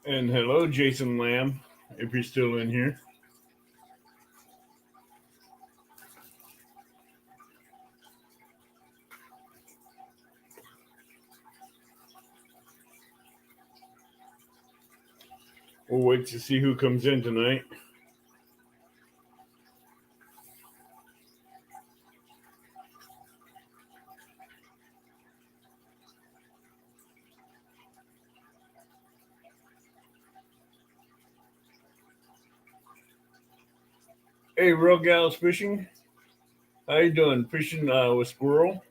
And hello, Jason Lamb, if you're still in here. We'll wait to see who comes in tonight. Hey, Real Gals Fishing. How you doing? Fishing with Squirrel,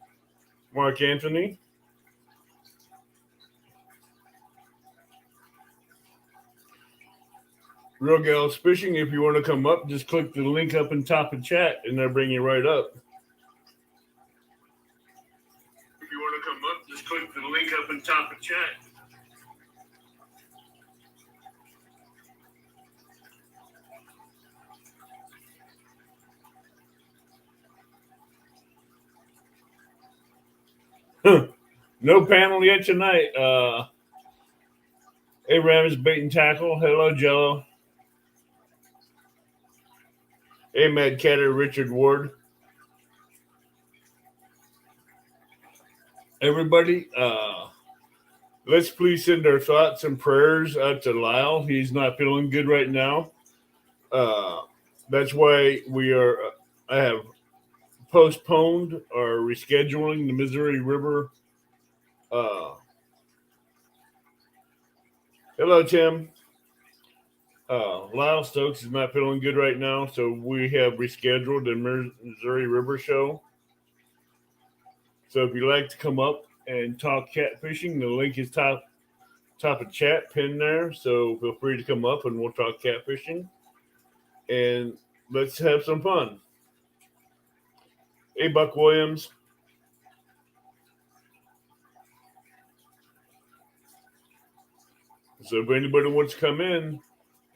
Mark Anthony. Real Gals Fishing, if you want to come up, just click the link up in top of chat and they'll bring you right up. If you want to come up, just click the link up in top of chat. No panel yet tonight. Hey, Rams Bait and Tackle. Hello, Jello. Hey, Mad Catter, Richard Ward. Everybody, let's please send our thoughts and prayers out to Lyle. He's not feeling good right now. That's why I have postponed or rescheduling the Missouri River. Hello, Tim. Lyle Stokes is not feeling good right now, so we have rescheduled the Missouri River show. So if you'd like to come up and talk catfishing, the link is top of chat pinned there. So feel free to come up and we'll talk catfishing. And let's have some fun. Hey, Buck Williams. So if anybody wants to come in,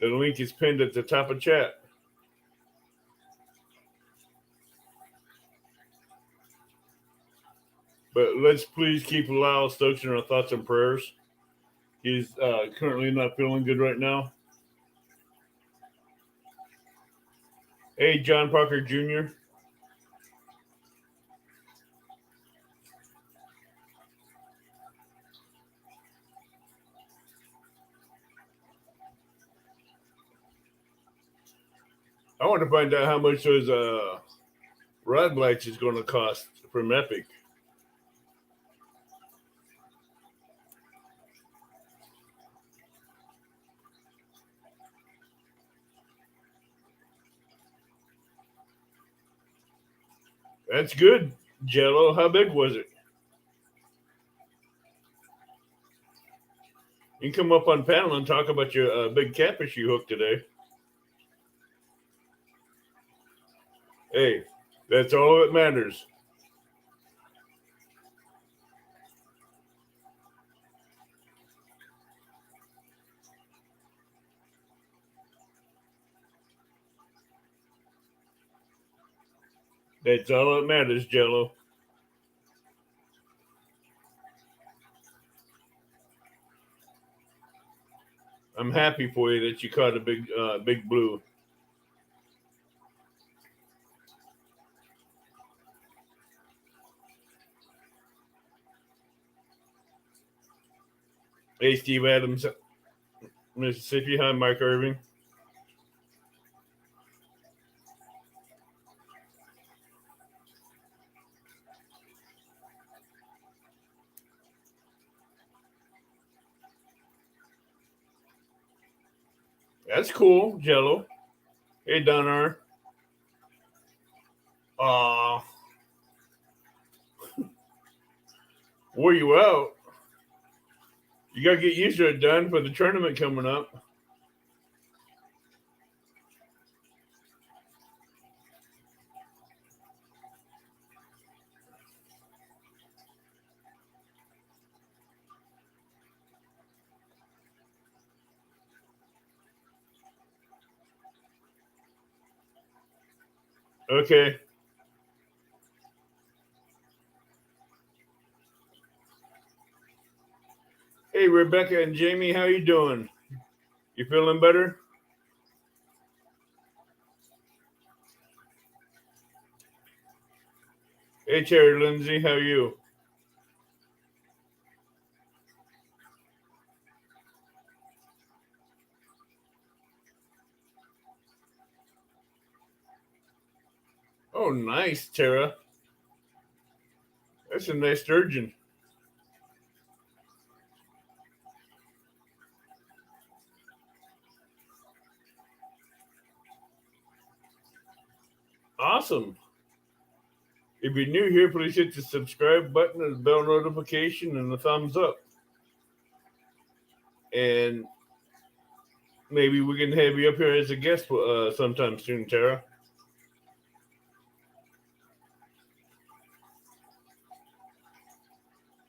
the link is pinned at the top of chat. But let's please keep Lyle Stokes in our thoughts and prayers. He's currently not feeling good right now. Hey, John Parker Jr. I want to find out how much those rod lights is going to cost from Epic. That's good, Jello. How big was it? You can come up on panel and talk about your big catfish you hooked today. Hey, that's all that matters. That's all that matters, Jello. I'm happy for you that you caught a big blue. Hey, Steve Adams, Mississippi. Hi, Mike Irving. That's cool, Jello. Hey, Donar. Where you out? You got to get used to it, Don, for the tournament coming up. Okay. Hey, Rebecca and Jamie, how you doing? You feeling better? Hey, Cherry Lindsay, how are you? Oh, nice, Tara. That's a nice sturgeon. Awesome. If you're new here, please hit the subscribe button and the bell notification and the thumbs up. And maybe we can have you up here as a guest sometime soon, Tara.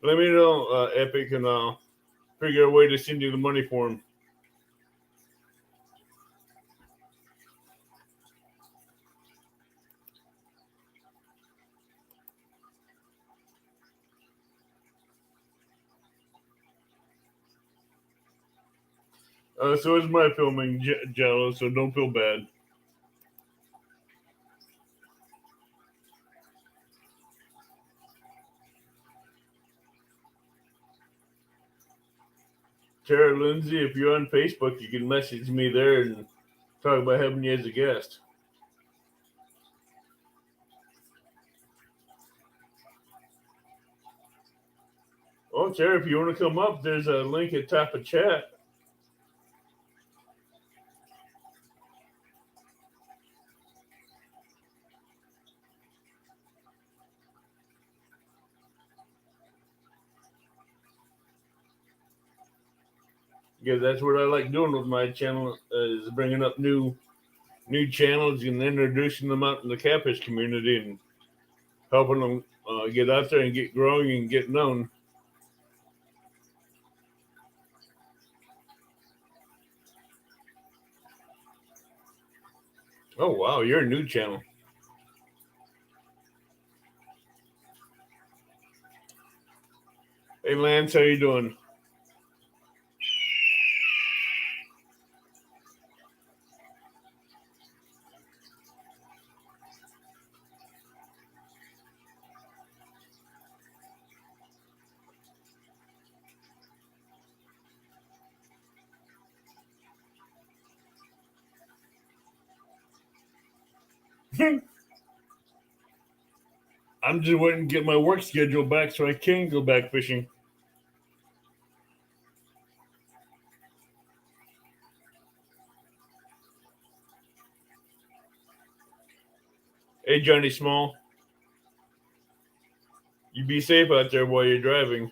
Let me know, Epic, and I'll figure a way to send you the money for him. So is my filming, Jello, so don't feel bad. Tara Lindsay, if you're on Facebook, you can message me there and talk about having you as a guest. Oh, Tara, if you want to come up, there's a link at top of chat. Because that's what I like doing with my channel is bringing up new channels and introducing them out in the catfish community and helping them get out there and get growing and get known. Oh wow, you're a new channel. Hey Lance, how you doing? I'm just waiting to get my work schedule back so I can go back fishing. Hey Johnny Small, you be safe out there while you're driving.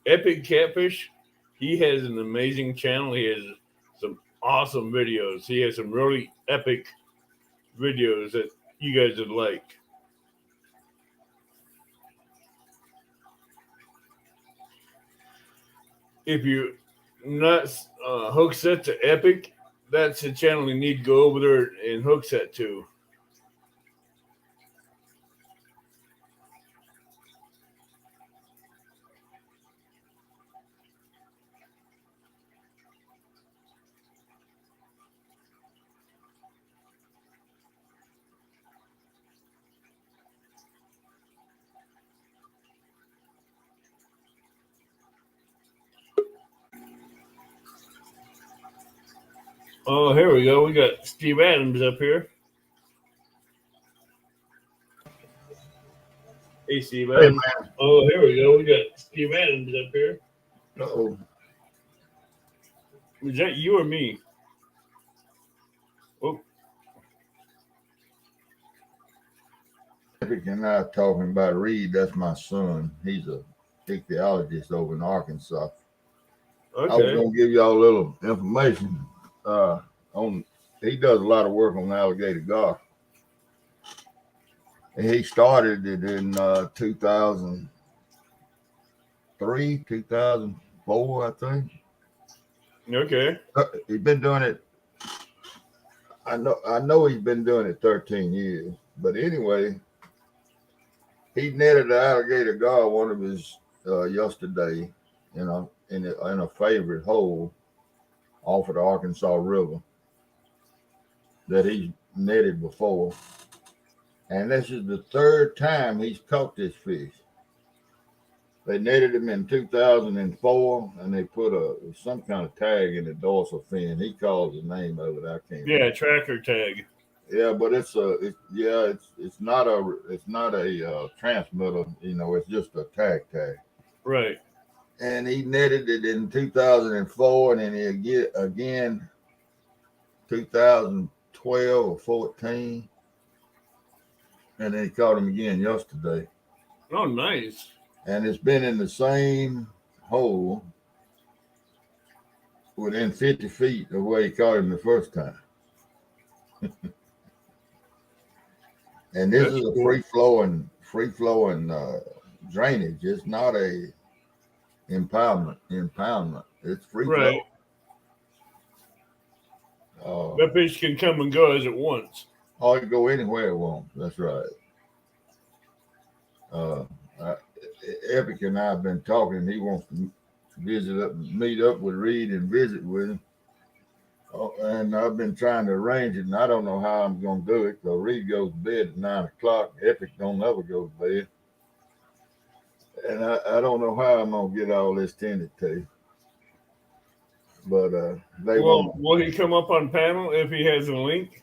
Epic Catfish, he has an amazing channel. He has some awesome videos. He has some really epic videos that you guys would like. If you're not hook set to Epic, that's the channel you need to go over there and hook set to. Oh, here we go. We got Steve Adams up here. Hey, Steve Adams. Hey, oh, here we go. We got Steve Adams up here. Uh-oh. Was that you or me? Oh, Epic and I talking about Reed. That's my son. He's a ichthyologist over in Arkansas. okay. I was gonna give y'all a little information. On he does a lot of work on alligator gar. He started it in 2000. 2004, I think. Okay. He's been doing it. I know he's been doing it 13 years. But anyway, he netted the alligator gar one of his yesterday, in a favorite hole off of the Arkansas River that he's netted before. And this is the third time he's caught this fish. They netted him in 2004, and they put some kind of tag in the dorsal fin. He calls the name of it. I can't Yeah, remember. tracker tag. Yeah, but it's not a transmitter. It's just a tag. Right. And he netted it in 2004, and then he again 2012 or 14, and then he caught him again yesterday. Oh, nice. And it's been in the same hole within 50 feet of where he caught him the first time. And this That's is a cool. free flowing drainage. It's not a impoundment. It's free Right. flow. That fish can come and go as it wants. Or you go anywhere it wants. That's right. Uh, I, Epic and I have been talking. He wants to meet up with Reed and visit with him. And I've been trying to arrange it, and I don't know how I'm going to do it. So Reed goes to bed at 9 o'clock. Epic don't ever go to bed. And I don't know how I'm going to get all this tended to. But they won't. Will he come up on panel if he has a link?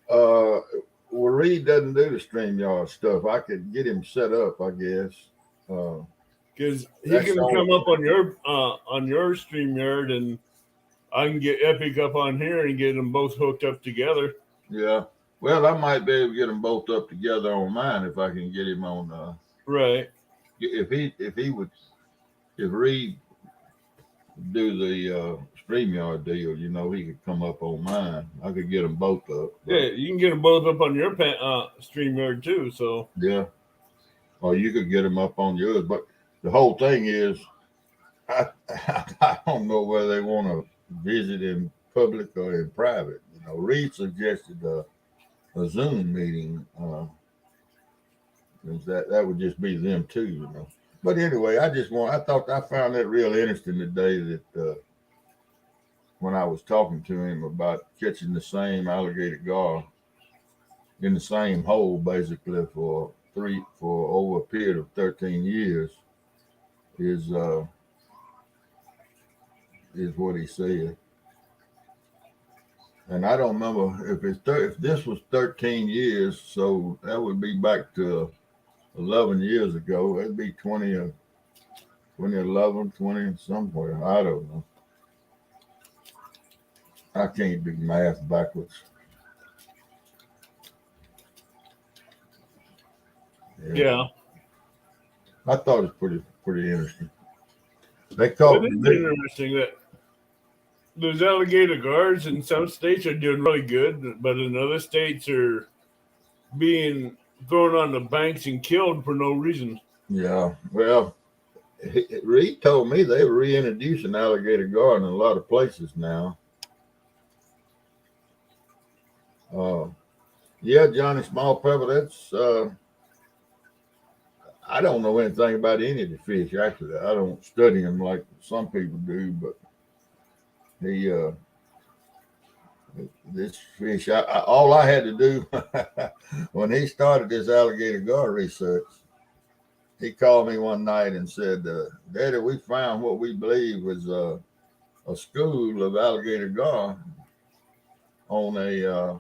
Well, Reed doesn't do the StreamYard stuff. I could get him set up, I guess. Because he can come up on your StreamYard, and I can get Epic up on here and get them both hooked up together. Yeah. Well, I might be able to get them both up together on mine if I can get him on. Right. If Reed do the StreamYard deal, he could come up on mine. I could get them both up. Yeah, you can get them both up on your StreamYard too. So yeah, or you could get them up on yours. But the whole thing is, I don't know whether they want to visit in public or in private. Reed suggested a Zoom meeting. That would just be them two. But anyway, I found that real interesting today that when I was talking to him about catching the same alligator gar in the same hole basically for over a period of 13 years is what he said. And I don't remember if this was 13 years, so that would be back to 11 years ago. It'd be 2011, 20 somewhere. I don't know. I can't do math backwards. yeah. I thought it was pretty interesting. They caught It is interesting that those alligator gars in some states are doing really good, but in other states are being thrown on the banks and killed for no reason. Yeah, well, Reed told me they were reintroducing alligator gar in a lot of places now. Yeah, Johnny Small Pepper, that's I don't know anything about any of the fish, actually. I don't study them like some people do, but this fish, all I had to do when he started this alligator gar research, he called me one night and said, Daddy, we found what we believe was a school of alligator gar on a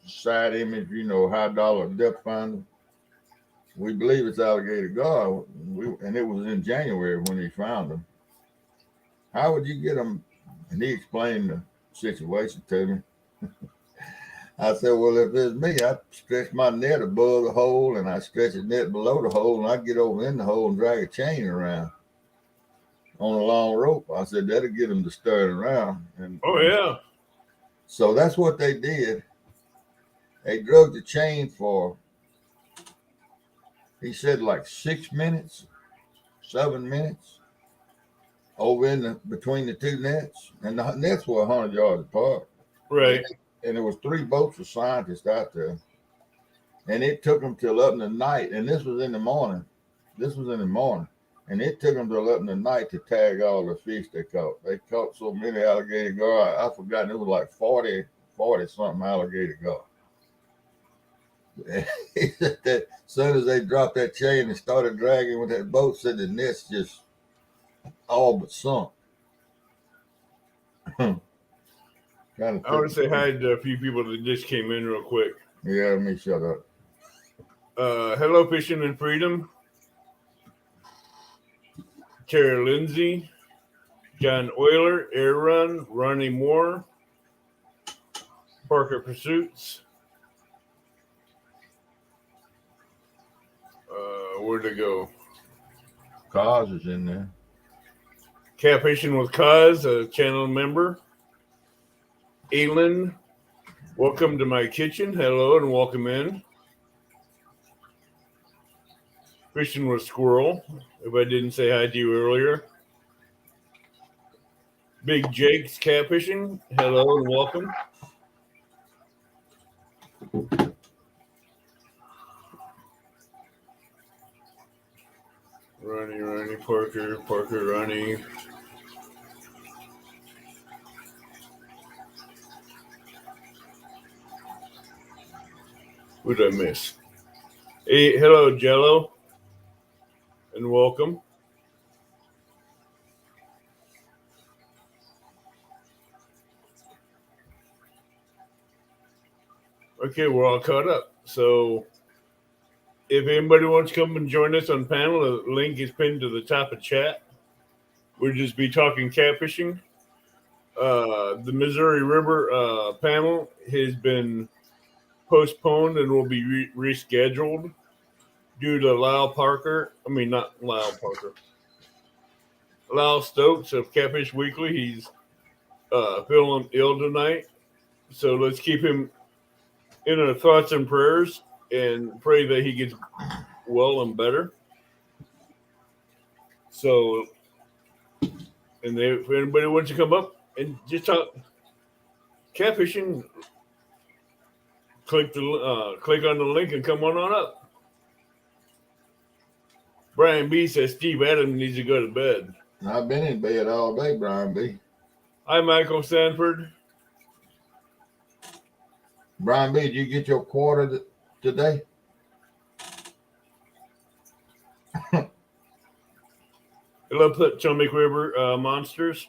side image, high dollar depth finder. We believe it's alligator gar, and it was in January when he found them. How would you get them? And he explained the situation to me. I said, well, if it's me, I stretch my net above the hole and I stretch the net below the hole, and I get over in the hole and drag a chain around on a long rope. I said, that'll get them to stir it around. Oh, yeah. So that's what they did. They drug the chain for he said like 6 minutes, 7 minutes over in the between the two nets, and the nets were 100 yards apart. Right. And there was 3 boats of scientists out there, and it took them till up in the night. And this was in the morning. This was in the morning, and it took them till up in the night to tag all the fish they caught. They caught so many alligator gar. I forgot it was like 40 something alligator gar. As soon as they dropped that chain and started dragging with that boat, said the nets just all but sunk. I want to say hi to a few people that just came in real quick. Yeah, let me shut up. Hello, Fishing and Freedom. Tara Lindsay, John Euler, Air Run, Ronnie Moore, Parker Pursuits. Where'd it go? Cars is in there. Catfishing with Cause, a channel member. Aylin, welcome to my kitchen. Hello and welcome in. Fishing with Squirrel, if I didn't say hi to you earlier. Big Jake's Catfishing, hello and welcome. Ronnie, Parker, Ronnie. Who did I miss? Hey, hello, Jello, and welcome. Okay, we're all caught up. So if anybody wants to come and join us on panel, the link is pinned to the top of chat. We'll just be talking catfishing. The Missouri River panel has been postponed and will be rescheduled due to Lyle Stokes of Catfish Weekly. He's feeling ill tonight. So let's keep him in our thoughts and prayers and pray that he gets well and better. So, and if anybody wants to come up and just talk catfishing, click on the link and come on up. Brian B says Steve Adams needs to go to bed. I've been in bed all day, Brian B. Hi, Michael Sanford. Brian B, did you get your quarter today? Hello, Potomac River Monsters.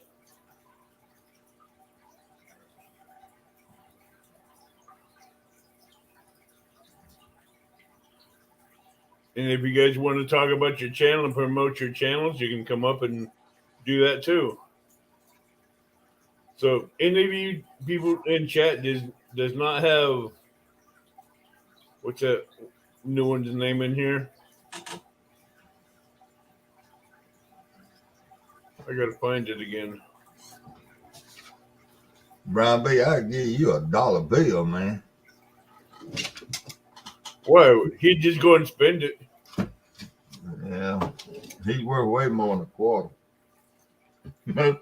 And if you guys want to talk about your channel and promote your channels, you can come up and do that too. So any of you people in chat does not have, what's that new one's name in here? I gotta find it again. Brian B, I'll give you $1 bill, man. Why? He'd just go and spend it. Yeah, he's worth way more than a quarter. Kind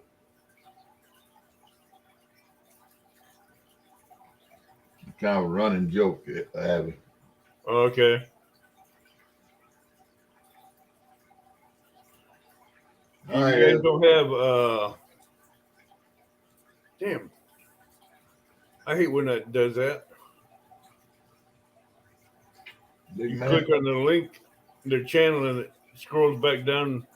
of a running joke, Abby. Okay. You guys don't have damn. I hate when that does that. Big You man. click on the link, their channel, and it scrolls back down.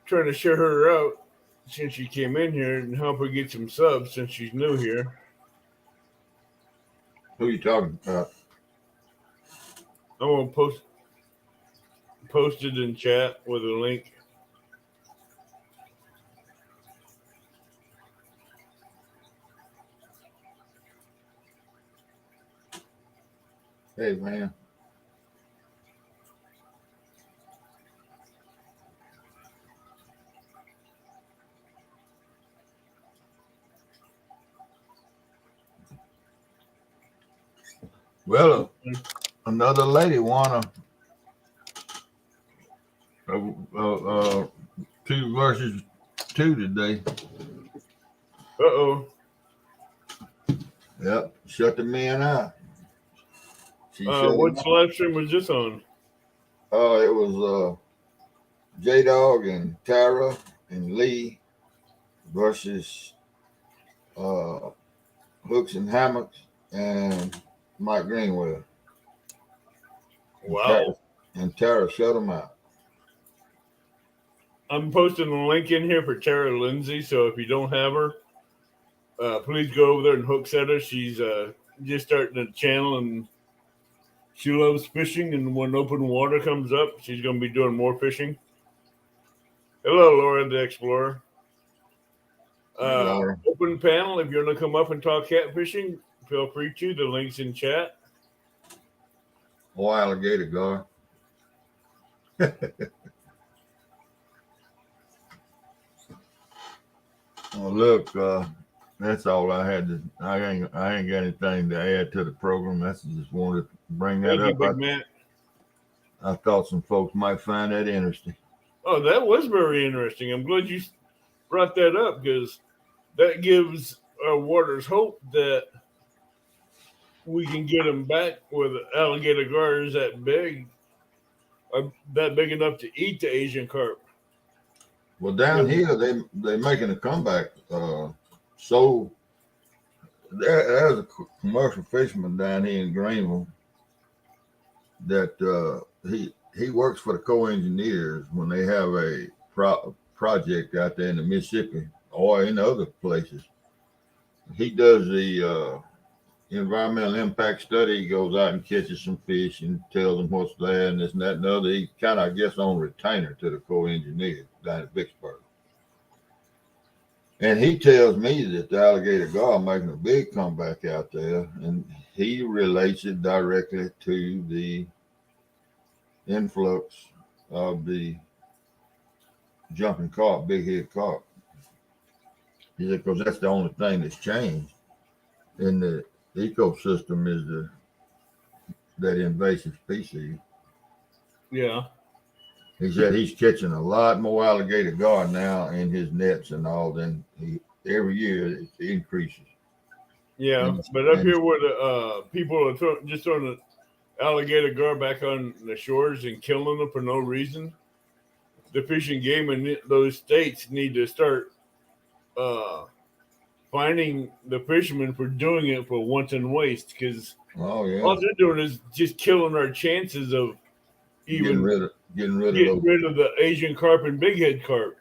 Trying to share her out since she came in here and help her get some subs since she's new here. Who you talking about? I'm gonna post it in chat with a link. Hey, man. Well, another lady won a 2 versus 2 today. Uh-oh. Yep, shut the men out. She shut him Which out. live stream was this on? Oh, it was J Dog and Tara and Lee versus uh, Hooks and Hammocks and Mike Greenwell. And Tara, Wow. and Tara shut him out. I'm posting a link in here for Tara Lindsay, so if you don't have her, please go over there and hook at her. She's just starting a channel and she loves fishing. And when open water comes up, she's going to be doing more fishing. Hello, Laura the Explorer. Hey, Laura. Open panel. If you want to come up and talk catfishing, feel free to. The link's in chat. Oh, alligator gar. Well, look, that's all I had to. I ain't got anything to add to the program. I just wanted to bring that Thank you, up. Big Man. I thought some folks might find that interesting. Oh, that was very interesting. I'm glad you brought that up because that gives our waters hope that we can get them back with alligator gars that big, that big enough to eat the Asian carp. Well, down here they making a comeback. So there's a commercial fisherman down here in Greenville that he works for the Corps Engineers when they have a project out there in the Mississippi or in other places. He does the environmental impact study. He goes out and catches some fish and tells them what's there and this and that and the other. He kind of, I guess, on retainer to the Corps Engineers down at Vicksburg. And he tells me that the alligator gar making a big comeback out there, and he relates it directly to the influx of the jumping carp, big head carp. He said, because that's the only thing that's changed in the ecosystem is that invasive species. Yeah. He said he's catching a lot more alligator gar now in his nets and all than every year it increases. Yeah, but up here where the people are just throwing the alligator gar back on the shores and killing them for no reason, the Fish and Game in those states need to start finding the fishermen for doing it for wanton waste because all they're doing is just killing our chances of even getting rid of the Asian carp and big head carp.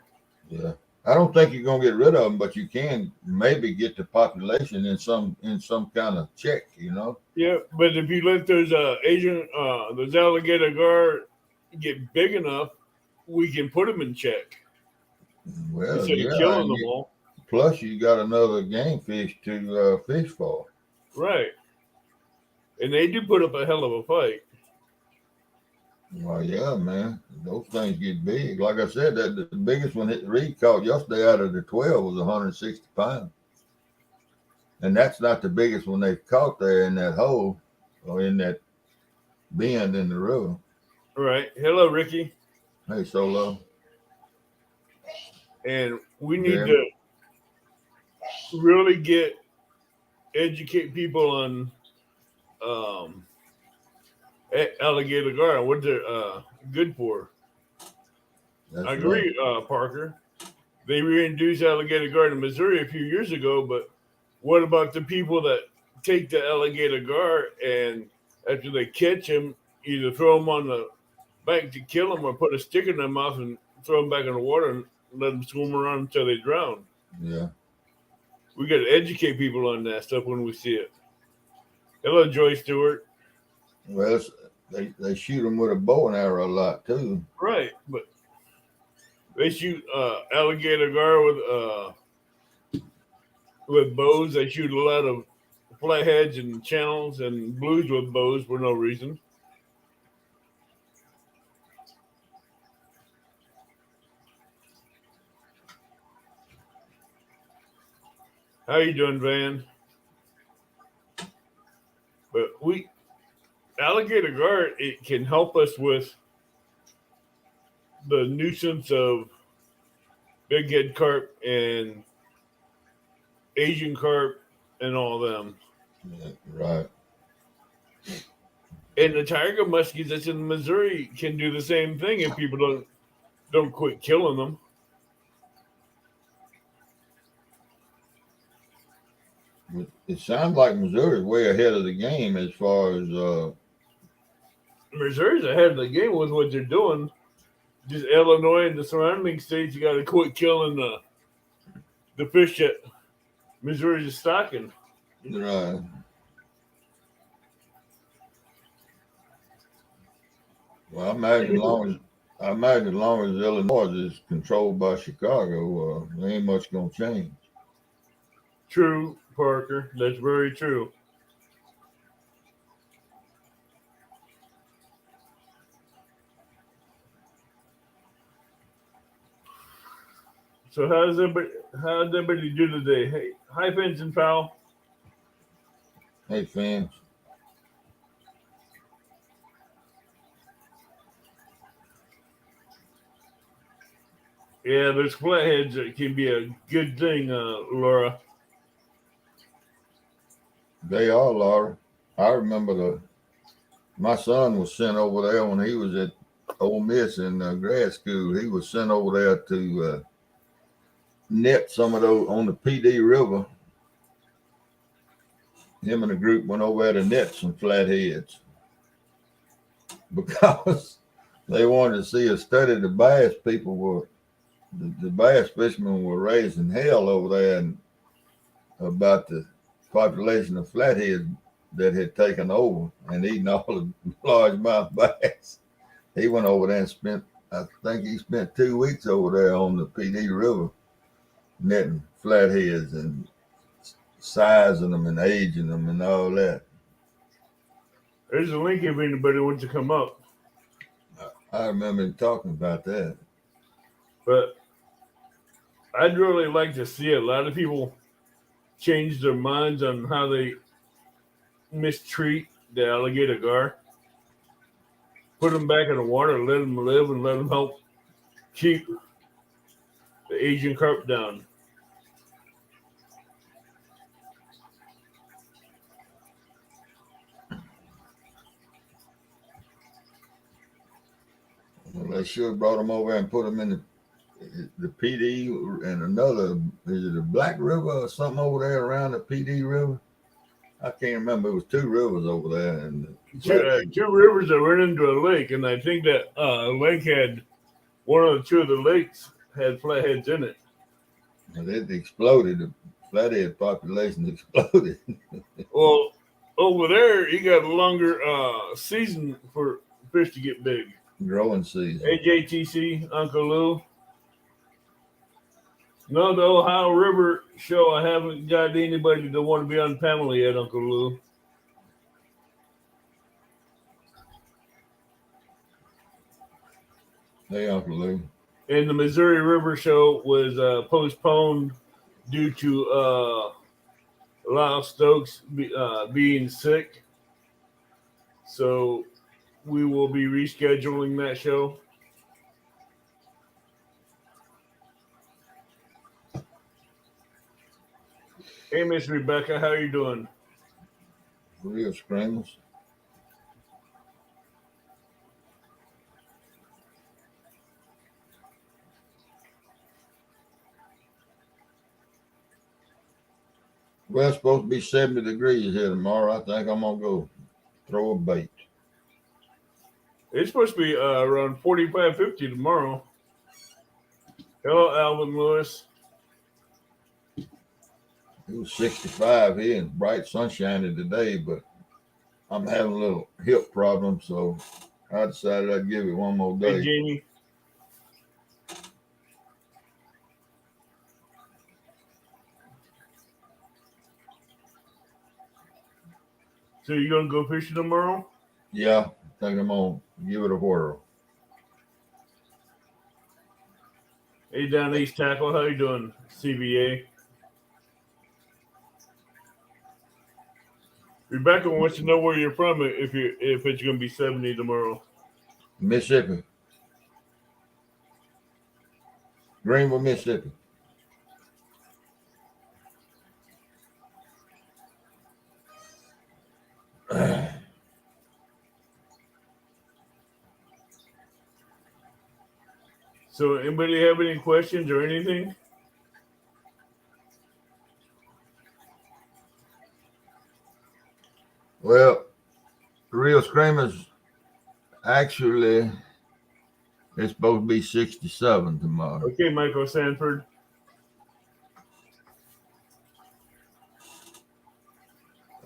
Yeah. I don't think you're gonna get rid of them, but you can maybe get the population in some kind of check, you know. Yeah, but if you let those those alligator gar get big enough, we can put them in check. Well, instead yeah, of killing them all. Plus, you got another game fish to fish for. Right, and they do put up a hell of a fight. Well, yeah, man, those things get big. Like I said, the biggest one Reed caught yesterday out of the 12 was 160 pounds. And that's not the biggest one they've caught there in that hole or in that bend in the river. Right. Hello, Ricky. Hey, Solo. And we need to really educate people on alligator gar, what they're good for. That's I agree, right. Parker. They reintroduced alligator gar in Missouri a few years ago, but what about the people that take the alligator gar and after they catch them, either throw them on the bank to kill them or put a stick in their mouth and throw them back in the water and let them swim around until they drown? Yeah. We got to educate people on that stuff when we see it. Hello, Joy Stewart. Well, they shoot them with a bow and arrow a lot too. Right, but they shoot alligator gar with bows. They shoot a lot of flatheads and channels and blues with bows for no reason. How you doing, Van? But alligator gar, it can help us with the nuisance of big head carp and Asian carp and all them. Yeah, right. And the tiger muskies that's in Missouri can do the same thing if people don't quit killing them. It sounds like Missouri's way ahead of the game as far as Missouri's ahead of the game with what they're doing. Just Illinois and the surrounding states, you got to quit killing the fish that Missouri's stocking. right. Well, I imagine as long as Illinois is controlled by Chicago, there ain't much gonna change. True, Parker. That's very true. So how's everybody do today? Hey, hi, Vincent Powell. Hey, fans. Yeah, there's flatheads that can be a good thing, Laura. They are, Laura. I remember my son was sent over there when he was at Ole Miss in grad school. He was sent over there to net some of those on the PD River. Him and the group went over there to net some flatheads because they wanted to see a study. The bass people were, the bass fishermen were raising hell over there and about the population of flatheads that had taken over and eaten all the largemouth bass. He went over there and I think he spent 2 weeks over there on the PD River netting flatheads and sizing them and aging them and all that. There's a link if anybody wants to come up. I remember him talking about that. But I'd really like to see a lot of people change their minds on how they mistreat the alligator gar. Put them back in the water, let them live, and let them help keep the Asian carp down. Well, they should have brought them over and put them in the PD and another, is it a Black River or something over there around the PD River? I can't remember. It was 2 rivers over there. And two rivers that run into a lake, and I think that lake had one of the 2 of the lakes had flatheads in it. And it exploded. The flathead population exploded. Well, over there, you got a longer season for fish to get big. Growing season. AJTC, Uncle Lou. No, the Ohio River show, I haven't got anybody to want to be on panel yet, Uncle Lou. Hey, Uncle Lou. And the Missouri River show was postponed due to Lyle Stokes being sick. So we will be rescheduling that show. Hey, Miss Rebecca, how are you doing? Real screamers. Well, it's supposed to be 70 degrees here tomorrow. I think I'm going to go throw a bait. It's supposed to be around 45, 50 tomorrow. Hello, Alvin Lewis. It was 65 here and bright sunshine today, but I'm having a little hip problem, so I decided I'd give it one more day. Hey, Jamie. So you gonna go fishing tomorrow? Yeah, I think I'm gonna give it a whirl. Hey, down East Tackle, how you doing, CBA? Rebecca wants to know where you're from. If it's going to be 70 tomorrow. Mississippi, Greenville, Mississippi. So, anybody have any questions or anything? Well, Real Screamers actually it's supposed to be 67 tomorrow. Okay, Michael Sanford.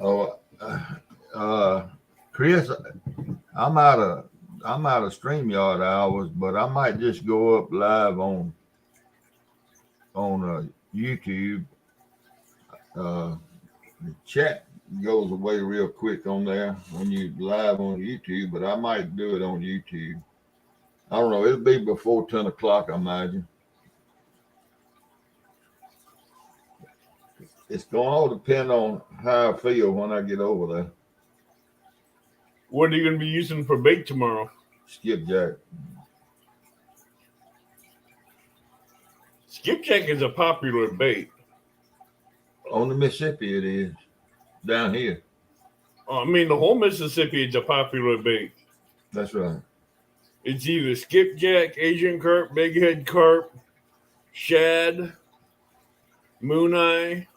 Oh, Chris, I'm out of StreamYard hours, but I might just go up live on YouTube. The chat goes away real quick on there when you live on YouTube, but I might do it on YouTube. I don't know. It'll be before 10 o'clock, I imagine. It's going to all depend on how I feel when I get over there. What are you going to be using for bait tomorrow? Skipjack. Skipjack is a popular bait. On the Mississippi, it is. Down here. I mean, the whole Mississippi is a popular bait. That's right. It's either skipjack, Asian carp, bighead carp, shad, moon eye,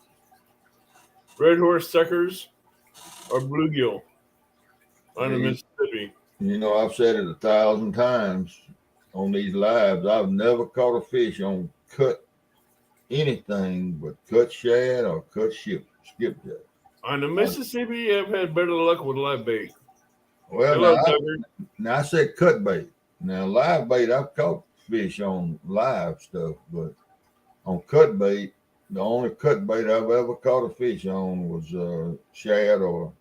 red horse suckers, or bluegill on the Mississippi. You know, I've said it 1,000 times on these lives. I've never caught a fish on cut anything but cut shad or cut skipjack. On the Mississippi, I've had better luck with live bait. Well, Hello, now I said cut bait. Now live bait, I've caught fish on live stuff, but on cut bait, the only cut bait I've ever caught a fish on was shad or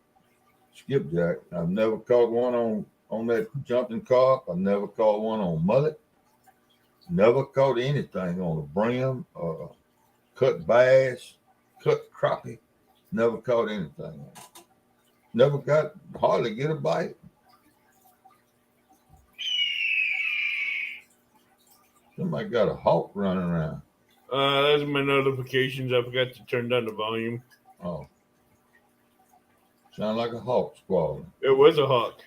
skipjack. I've never caught one on that jumping carp. I've never caught one on mullet. Never caught anything on a brim, cut bass, cut crappie. Never caught anything. Never got hardly get a bite. Somebody got a hawk running around. That's my notifications. I forgot to turn down the volume. Oh. Sound like a hawk squalling. It was a hawk.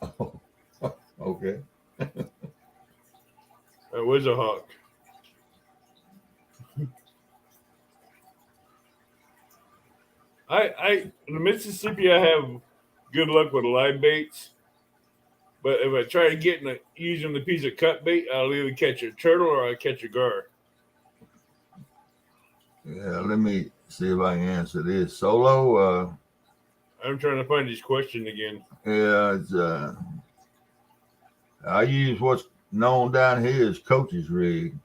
Oh, okay. It was a hawk. In the Mississippi, I have good luck with live baits. But if I try to get using the piece of cut bait, I'll either catch a turtle or I catch a gar. Yeah, let me see if I can answer this. Solo, I'm trying to find his question again. yeah, it's I use what's known down here as coach's rig.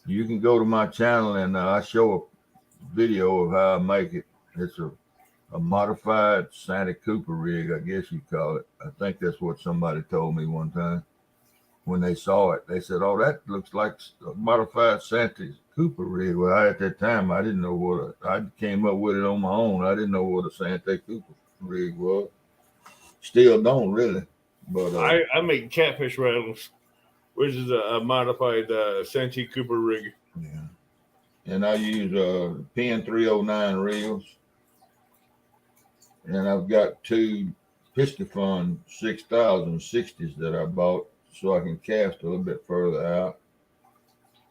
You can go to my channel and I show a video of how I make it. It's a modified Santee Cooper rig, I guess you call it. I think that's what somebody told me one time when they saw it. They said, "Oh, that looks like a modified Santee Cooper rig." Well, at that time, I didn't know I came up with it on my own. I didn't know what a Santee Cooper rig was. Still don't really. But I make catfish rattles, which is a modified Santee Cooper rig. Yeah. And I use Pen 309 reels. And I've got two Piscifun 6060s that I bought so I can cast a little bit further out.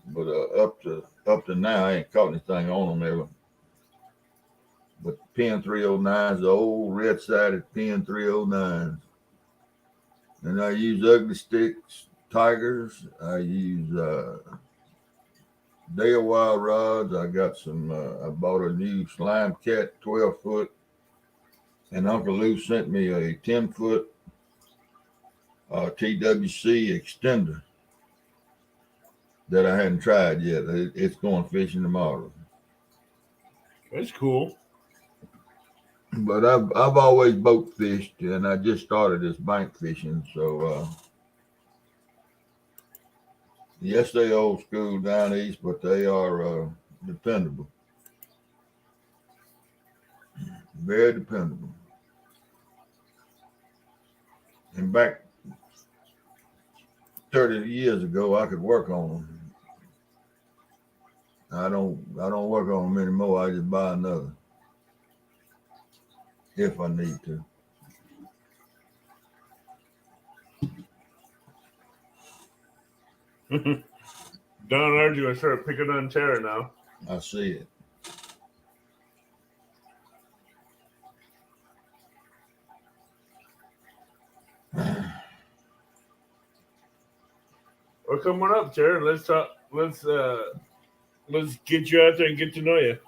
But up to now, I ain't caught anything on them ever. But Pen 309s, the old red-sided Pen 309s. And I use Ugly Sticks, Tigers. I use Dale Wild rods. I got some, I bought a new Slime Cat 12-foot. And Uncle Lou sent me a 10-foot TWC extender that I hadn't tried yet. It's going fishing tomorrow. That's cool. But I've always boat fished, and I just started this bank fishing. So yes, they old school down east, but they are dependable. Very dependable. And back 30 years ago, I could work on them. I don't work on them anymore. I just buy another if I need to. Don Argy gonna start picking on Tara now. I see it. Well, come on up, Tara. Let's talk. Let's get you out there and get to know you.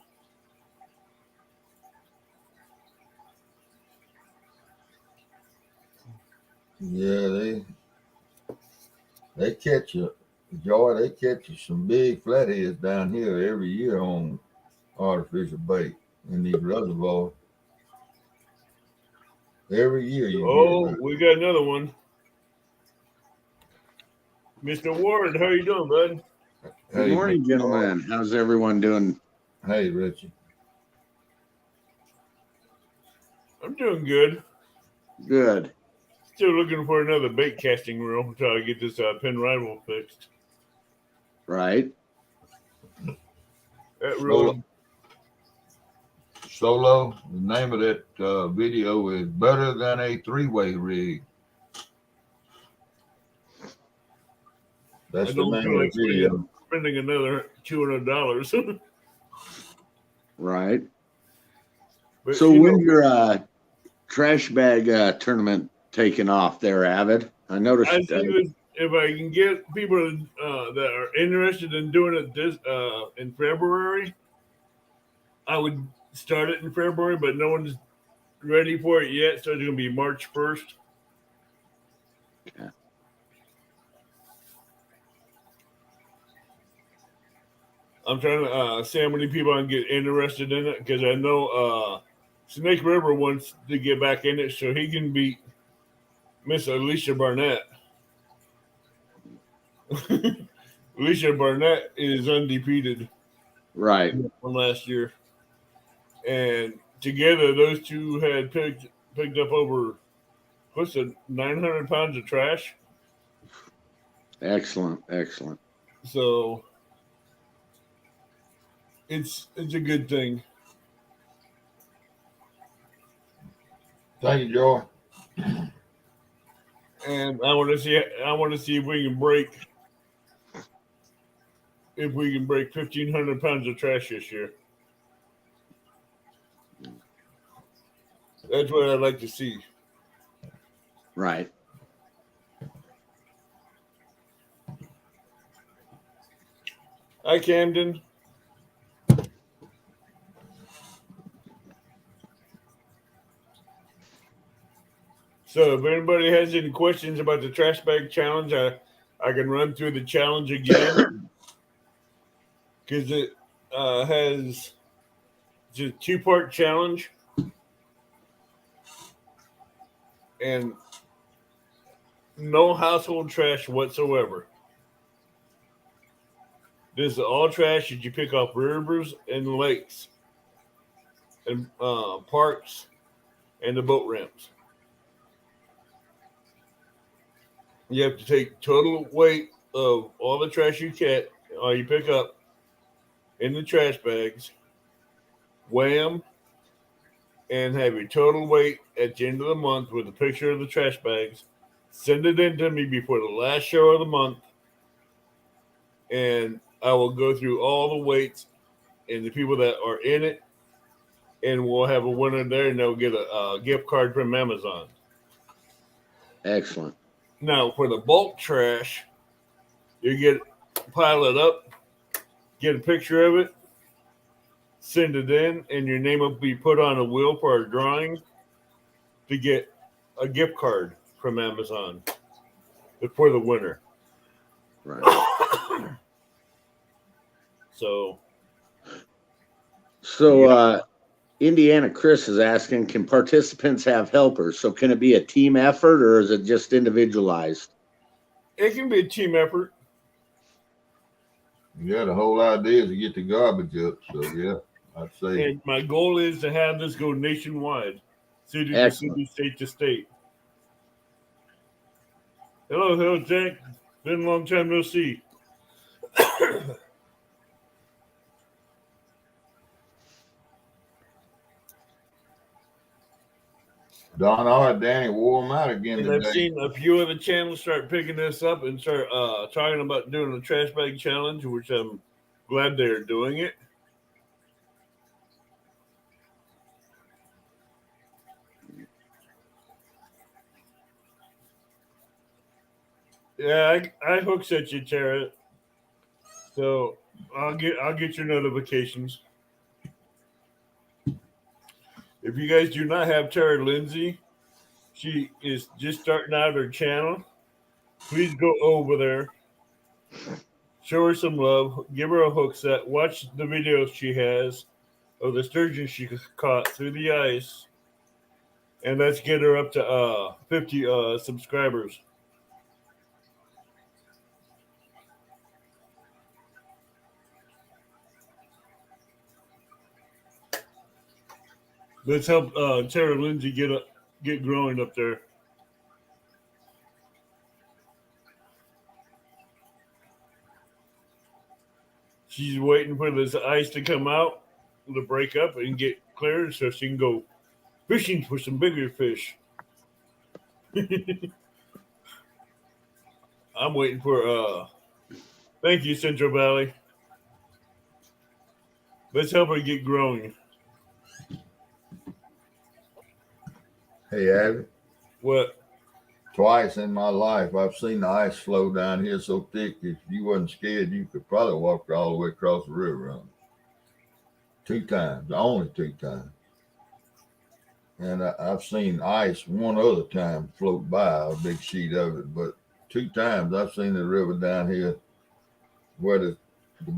Yeah, they catch you, Joy. They catch you some big flatheads down here every year on artificial bait in these reservoirs. Every year you Oh, we got another one. Mr. Ward, how you doing, bud? Good morning, gentlemen. How's everyone doing? Hey, Richie. I'm doing good. Good. Still looking for another bait casting reel until I get this Penn rival fixed. Right. That reel. Solo, the name of that video is Better Than a Three-Way Rig. That's I the don't name feel of like the video. spending another $200. Right. But, So when's your trash bag tournament taking off there, Avid? I noticed. I think if I can get people that are interested in doing it this in February, I would start it in February, but no one's ready for it yet, so it's going to be March 1st. Okay. I'm trying to see how many people I can get interested in it because I know Snake River wants to get back in it so he can beat Miss Alicia Barnett. Alicia Barnett is undefeated. Right. From last year. And together, those two had picked up over, what's it, 900 pounds of trash. Excellent. Excellent. So it's a good thing. Thank you, Joy. And I want to see if we can break 1,500 pounds of trash this year. That's what I'd like to see. Right. Hi, Camden. So if anybody has any questions about the trash bag challenge, I can run through the challenge again because it has it's a 2-part challenge and no household trash whatsoever. This is all trash that you pick off rivers and lakes and parks and the boat ramps. You have to take total weight of all the trash you pick up in the trash bags, weigh them, and have your total weight at the end of the month with a picture of the trash bags. Send it in to me before the last show of the month, and I will go through all the weights and the people that are in it, and we'll have a winner there, and they'll get a gift card from Amazon. Excellent. Now, for the bulk trash, you pile it up, get a picture of it, send it in, and your name will be put on a wheel for a drawing to get a gift card from Amazon for the winner. Right. So, Indiana Chris is asking, can participants have helpers? So can it be a team effort or is it just individualized? it can be a team effort. Yeah, the whole idea is to get the garbage up. So, yeah, I'd say. And my goal is to have this go nationwide, city to Excellent. city, state to state. Hello, Jack. Been a long time no see. Don R. Danny wore them out again And I've today. seen a few other channels start picking this up and start talking about doing a trash bag challenge, which I'm glad they're doing it. Yeah, I hook set you, Tara. So I'll get your notifications. If you guys do not have Tara Lindsay, she is just starting out her channel. Please go over there, show her some love, give her a hook set, watch the videos she has of the sturgeon she caught through the ice, and let's get her up to 50 subscribers. Let's help Tara Lindsay get growing up there. She's waiting for this ice to come out, to break up and get cleared so she can go fishing for some bigger fish. I'm waiting for thank you, Central Valley. Let's help her get growing. Hey, Abby, What? twice in my life I've seen the ice flow down here so thick if you wasn't scared, you could probably walk all the way across the river on it. 2 times, only 2 times. And I've seen ice one other time float by, a big sheet of it, but 2 times I've seen the river down here where the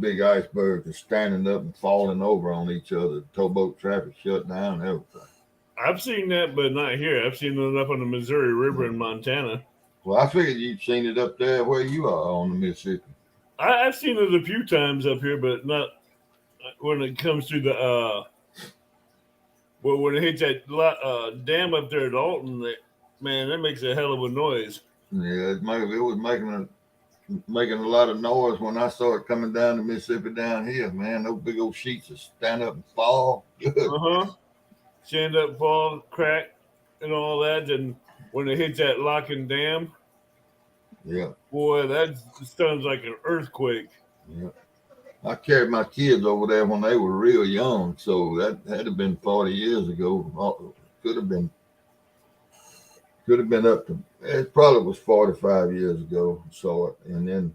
big icebergs are standing up and falling over on each other. Towboat traffic shut down, everything. I've seen that, but not here. I've seen it up on the Missouri River in Montana. Well, I figured you'd seen it up there where you are on the Mississippi. I've seen it a few times up here, but not when it comes to the well, when it hits that dam up there at Alton. That makes a hell of a noise. Yeah, it was making a lot of noise when I saw it coming down the Mississippi down here. Man, those big old sheets just stand up and fall. Good. Stand up, fall, crack, and all that. And when it hits that locking dam, Yeah, boy, that sounds like an earthquake. yeah. I carried my kids over there when they were real young, so that had to have been 40 years ago. Could have been up to, it probably was 45 years ago. Saw it, and then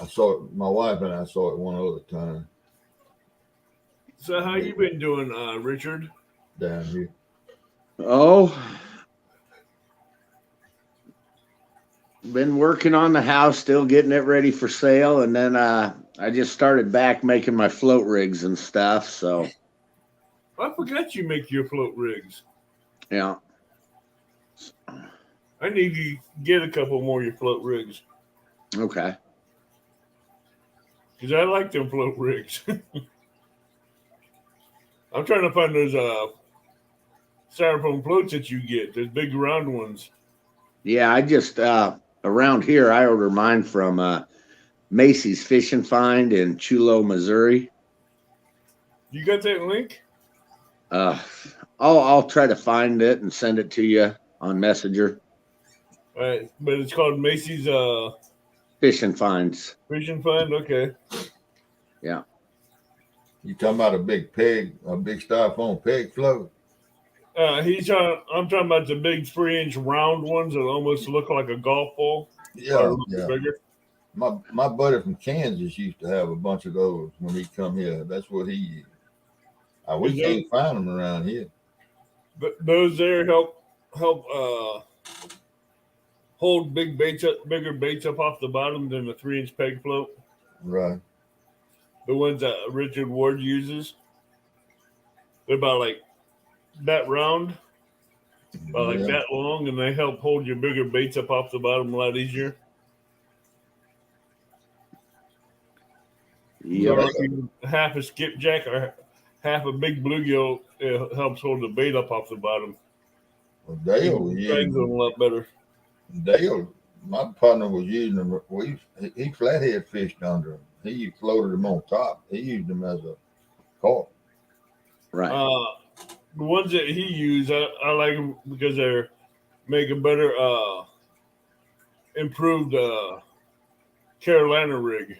I saw it. My wife and I saw it one other time So how you been doing, Richard? down here. Oh, been working on the house, still getting it ready for sale, and then I just started back making my float rigs and stuff. So I forgot you make your float rigs. yeah, I need to get a couple more of your float rigs okay. because I like them float rigs. I'm trying to find those styrofoam floats that you get, those big round ones. Yeah, I just around here I order mine from Macy's Fish and Find in Chulo, Missouri. You got that link? I'll try to find it and send it to you on Messenger. All right, but it's called Macy's Fish and Finds. Fish and Find. Okay. Yeah. You talking about a big styrofoam peg float? I'm talking about the big 3-inch round ones that almost look like a golf ball. Yeah, yeah. Bigger. My buddy from Kansas used to have a bunch of those when he come here. That's what he used. We can't find them around here. But those there help hold bigger baits up off the bottom than the 3-inch peg float. Right. The ones that Richard Ward uses. They're about like that round, about like that long, and they help hold your bigger baits up off the bottom a lot easier. Yeah. Half a skipjack or half a big bluegill helps hold the bait up off the bottom. Well, Keeps the strings on a lot better. Dale, my partner was using them. He flathead fished under them. He floated them on top. He used them as a carp. Right. The ones that he used, I like them because they're making better, improved Carolina rig.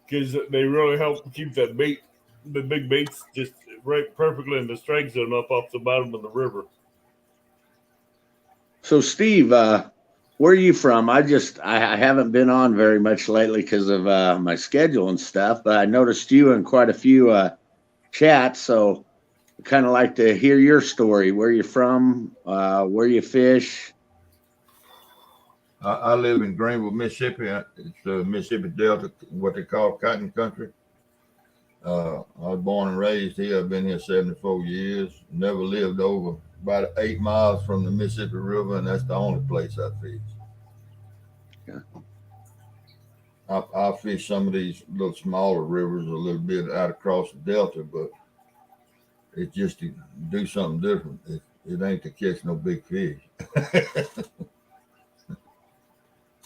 Because they really help keep that bait, the big baits, just right perfectly in the strike zone up off the bottom of the river. So Steve, where are you from? I haven't been on very much lately because of my schedule and stuff, but I noticed you in quite a few chats, so I kind of like to hear your story. Where you from? Where you fish? I live in Greenville, Mississippi. It's the Mississippi Delta, what they call cotton country. I was born and raised here. I've been here 74 years. Never lived over about 8 miles from the Mississippi River, and that's the only place I fish. Yeah. I fish some of these little smaller rivers a little bit out across the Delta, but it's just to do something different. It ain't to catch no big fish.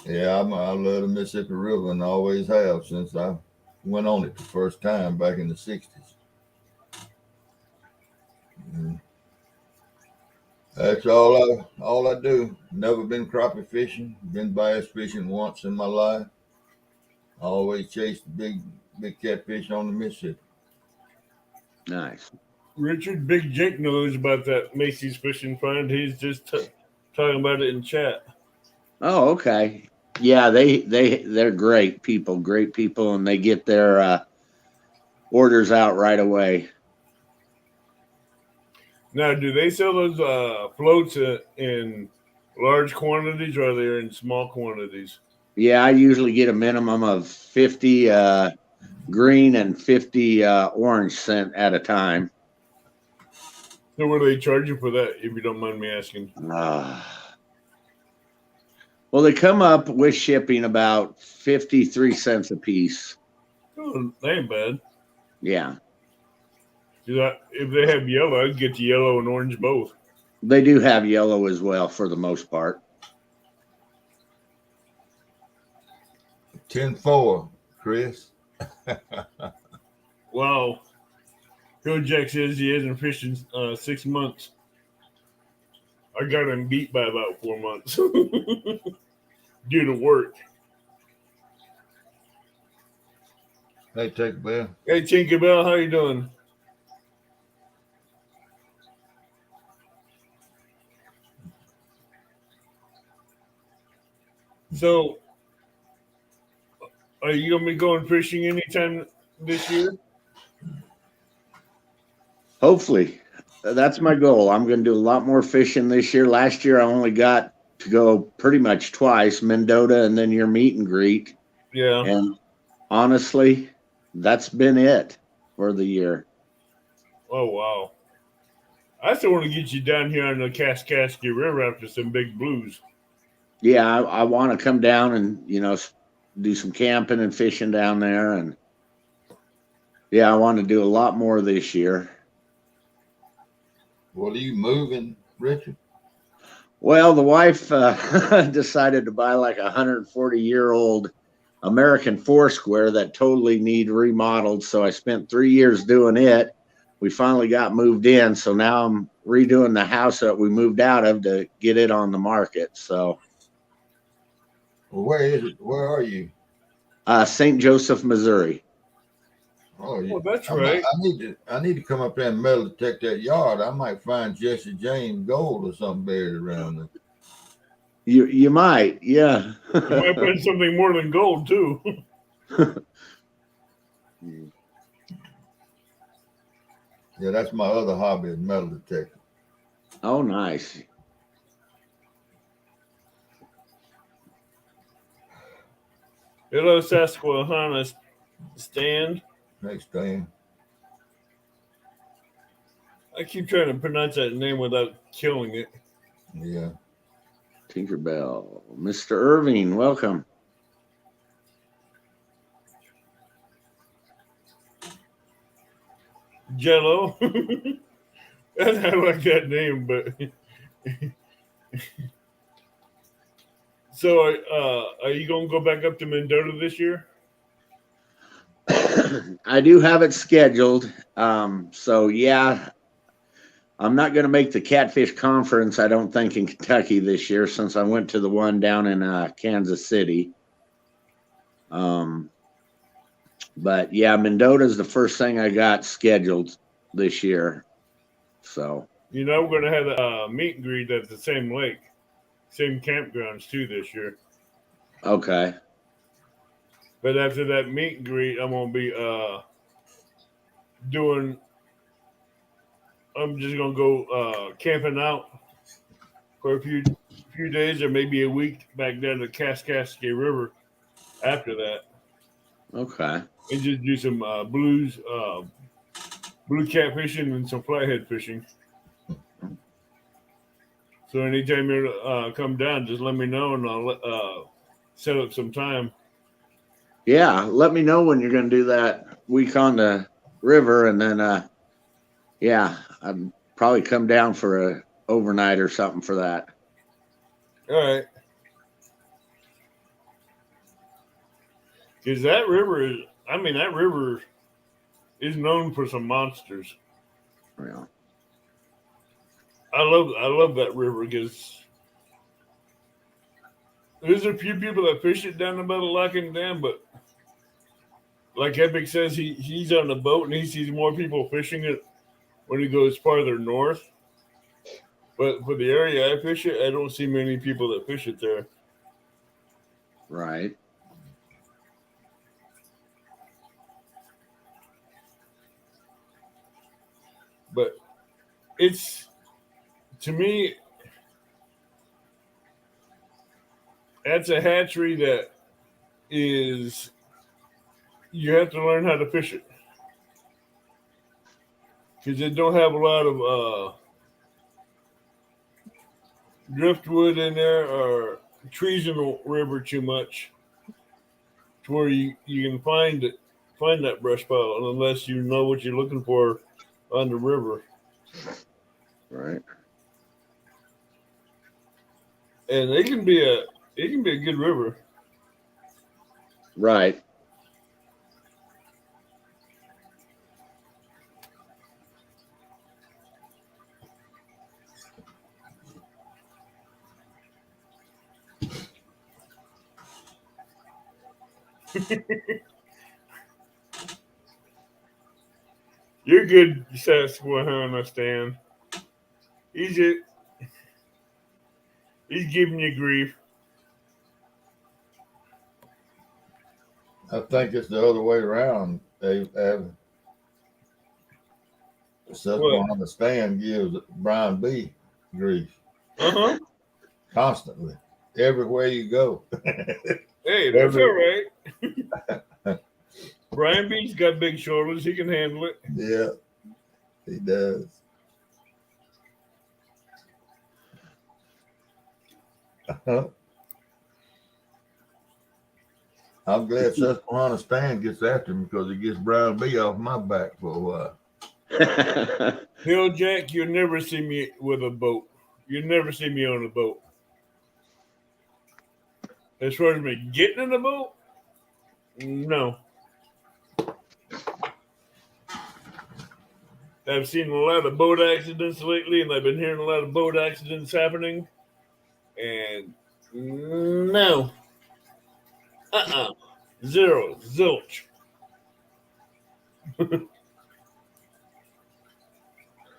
Yeah, I love the Mississippi River and always have since I went on it the first time back in the 60s. And that's all I do. Never been crappie fishing. Been bass fishing once in my life. I always chased big catfish on the Mississippi. Nice. Richard Big Jake knows about that Macy's fishing find. He's just talking about it in chat. Oh, okay. Yeah, they're great people, and they get their orders out right away. Now, do they sell those floats in large quantities, or are they in small quantities? Yeah, I usually get a minimum of 50 green and 50 orange cent at a time. So what do they charge you for that, if you don't mind me asking? Well, they come up with shipping about 53 cents a piece. Oh, that ain't bad. Yeah. If they have yellow, I'd get the yellow and orange both. They do have yellow as well for the most part. 10-4, Chris. Wow. Phil Jack says he hasn't fished in 6 months. I got him beat by about 4 months due to work. Hey, Tinkerbell. Hey, Tinkerbell, how you doing? So, are you going to be going fishing anytime this year? Hopefully. That's my goal. I'm going to do a lot more fishing this year. Last year, I only got to go pretty much twice, Mendota and then your meet and greet. Yeah. And honestly, that's been it for the year. Oh, wow. I still want to get you down here on the Kaskaskia River after some big blues. Yeah, I want to come down and, do some camping and fishing down there. And yeah, I want to do a lot more this year. What are you moving, Richard? Well, the wife decided to buy like a 140-year-old American Foursquare that totally need remodeled. So I spent 3 years doing it. We finally got moved in. So now I'm redoing the house that we moved out of to get it on the market. So. Well, where is it? Where are you? St. Joseph, Missouri. Oh, yeah. Well, that's right. I need to come up there and metal detect that yard. I might find Jesse James gold or something buried around there. You might, yeah. You might find something more than gold too. Yeah, that's my other hobby is metal detecting. Oh, nice. Hello, Susquehanna Stan. Next thing. I keep trying to pronounce that name without killing it. Yeah. Tinkerbell. Mr. Irving, welcome. Jello. I like that name, but so are you gonna go back up to Mendota this year? I do have it scheduled. So yeah, I'm not going to make the Catfish Conference, I don't think, in Kentucky this year since I went to the one down in Kansas City. But yeah, Mendota's the first thing I got scheduled this year. So You know, we're gonna have a meet and greet at the same lake, same campgrounds too this year. okay, But after that meet and greet, I'm gonna be doing. I'm just gonna go camping out for a few days or maybe a week back down to Kaskaskia River. After that, okay, and just do some blue cat fishing and some flathead fishing. So anytime you come down, just let me know and I'll set up some time. yeah. Let me know when you're going to do that week on the river, and then yeah, I'd probably come down for a overnight or something for that. All right. Because that river is, I mean, that river is known for some monsters. Yeah. I love that river because there's a few people that fish it down the middle of Locking Dam, but like Epic says, he's on the boat and he sees more people fishing it when he goes farther north. But for the area I fish it, I don't see many people that fish it there. Right. But it's, to me, that's a hatchery that is, you have to learn how to fish it. Because they don't have a lot of driftwood in there or trees in the river too much to where you can find that brush pile unless you know what you're looking for on the river. Right. And it can be a good river. Right. You're good, Susquehanna Stan. He's giving you grief. I think it's the other way around. They have Susquehanna Stan gives Brian B grief constantly, everywhere you go. Hey, that's all right. Brian B's got big shoulders. He can handle it. Yeah, he does. I'm glad Susquehanna Stan gets after him because it gets Brian B off my back for a while. Hill Jack, you'll never see me with a boat. You'll never see me on a boat. As far as me getting in a boat, no. I've seen a lot of boat accidents lately, and I've been hearing a lot of boat accidents happening. And no. Zero. Zilch.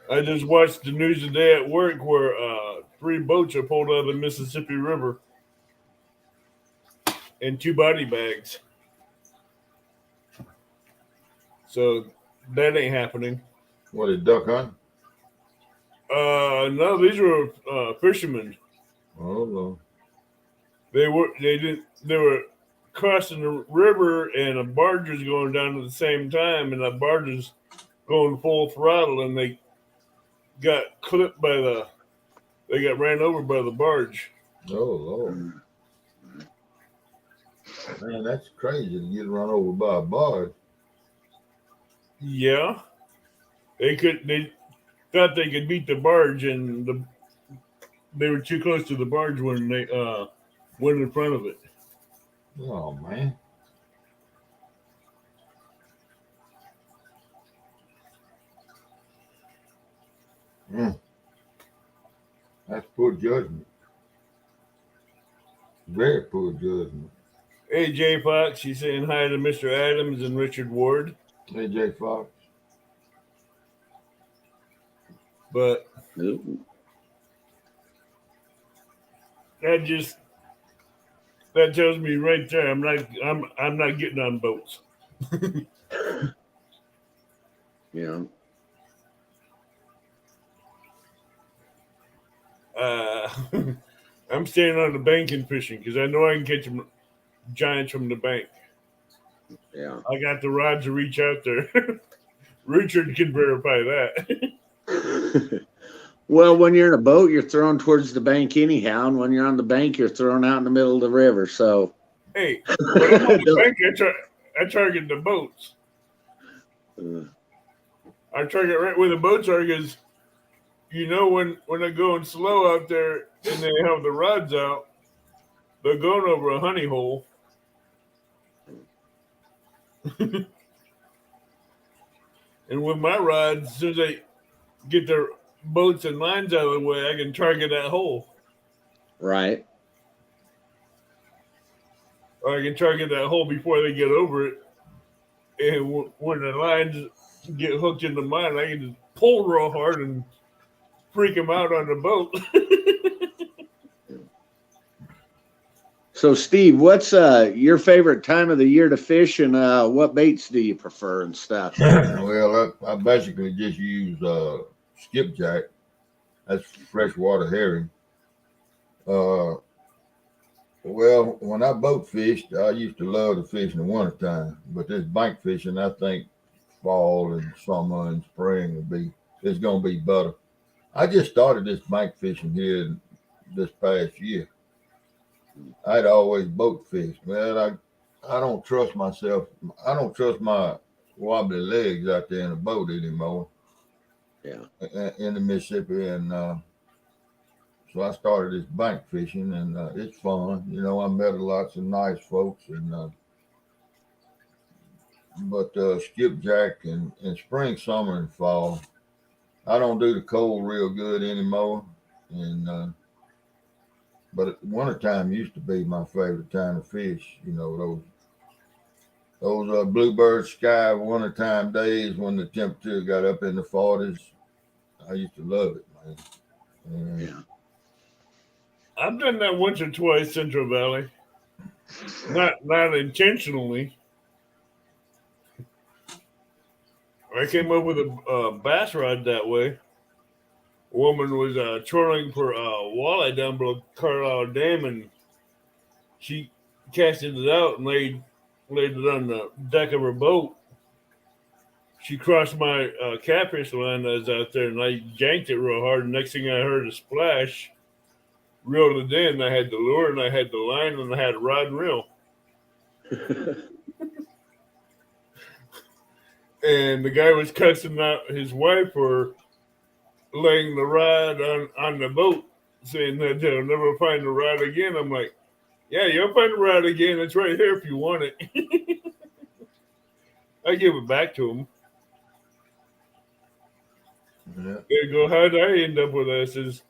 I just watched the news today at work where 3 boats are pulled out of the Mississippi River and 2 body bags. So that ain't happening. What, a duck hunt? No, these were fishermen. Oh, no. They were crossing the river and a barge was going down at the same time, and the barge was going full throttle, and they got clipped they got ran over by the barge. Oh, Lord. Man, that's crazy to get run over by a barge. Yeah. They thought they could beat the barge, and they were too close to the barge when they went in front of it. Oh man. Mm, that's poor judgment. Very poor judgment. Hey, Jay Fox, she's saying hi to Mr. Adams and Richard Ward. Hey, Jay Fox. But Ooh, that tells me right there I'm not getting on boats. yeah. I'm staying on the bank and fishing because I know I can catch giants from the bank. Yeah. I got the rod to reach out there. Richard can verify that. Well, when you're in a boat, you're thrown towards the bank anyhow, and when you're on the bank, you're thrown out in the middle of the river. So, Hey, when I'm on the bank, I target the boats. I target right where the boats are because when they're going slow out there and they have the rods out, they're going over a honey hole. And with my rods, as soon as I get their boats and lines out of the way, I can target that hole. right. Or I can target that hole before they get over it. And when the lines get hooked into mine, I can just pull real hard and freak them out on the boat. So, Steve, what's your favorite time of the year to fish, and what baits do you prefer and stuff? Well, I basically just use skipjack. That's freshwater herring. Well, when I boat fished, I used to love to fish in the wintertime. But this bank fishing, I think fall and summer and spring it's going to be better. I just started this bank fishing here this past year. I'd always boat fish, man. I don't trust myself. I don't trust my wobbly legs out there in a boat anymore. Yeah. In the Mississippi, and so I started this bank fishing, and it's fun. I met lots of nice folks, and but skipjack in spring, summer, and fall. I don't do the cold real good anymore, and but wintertime used to be my favorite time to fish. Those bluebird sky wintertime days when the temperature got up in the 40s. I used to love it, man. And Yeah. I've done that once or twice, Central Valley. Not intentionally. I came up with a bass rod that way. A woman was trolling for walleye down below Carlisle Dam, and she casted it out and laid it on the deck of her boat. She crossed my catfish line that was out there, and I yanked it real hard. And next thing I heard a splash, reeled it in. I had the lure, and I had the line, and I had a rod and reel. And the guy was cussing out his wife for laying the rod on the boat, saying that they'll never find the rod again. I'm like, yeah, you'll find the rod again. It's right here if you want it. I give it back to him. yeah. They go, how did I end up with this? Is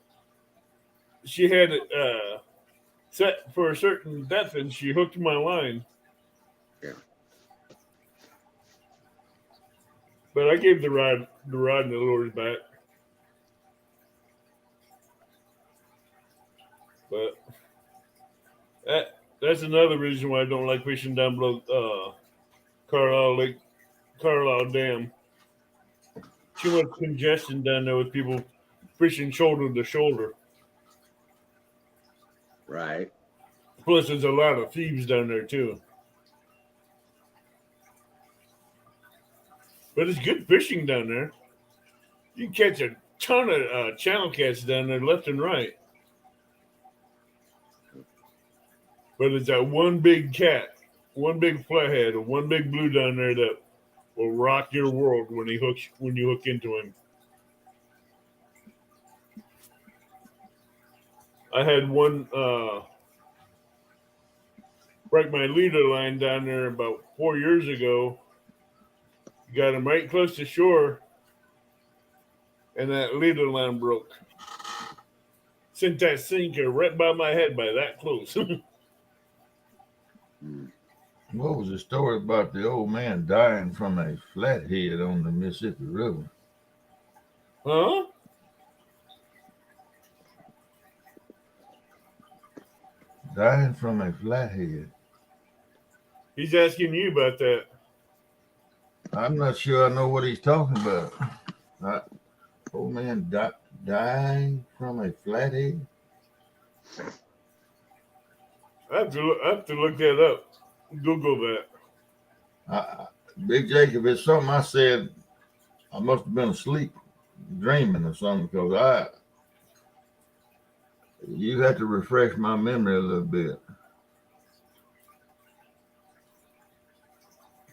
she had it set for a certain depth, and she hooked my line. Yeah. But I gave the rod and the lures back. But that's another reason why I don't like fishing down below Carlisle Dam. Too much congestion down there with people fishing shoulder to shoulder. Right. Plus, there's a lot of thieves down there too. But it's good fishing down there. You can catch a ton of channel cats down there left and right. But it's that one big cat, one big flathead, or one big blue down there that will rock your world when you hook into him. I had one break my leader line down there about 4 years ago. Got him right close to shore, and that leader line broke. Sent that sinker right by my head by that close. What was the story about the old man dying from a flathead on the Mississippi River? Huh? Dying from a flathead. He's asking you about that. I'm not sure I know what he's talking about. Old man dying from a flathead? I have to look that up. Google that. Big Jacob, it's something I said. I must have been asleep, dreaming or something, because you have to refresh my memory a little bit.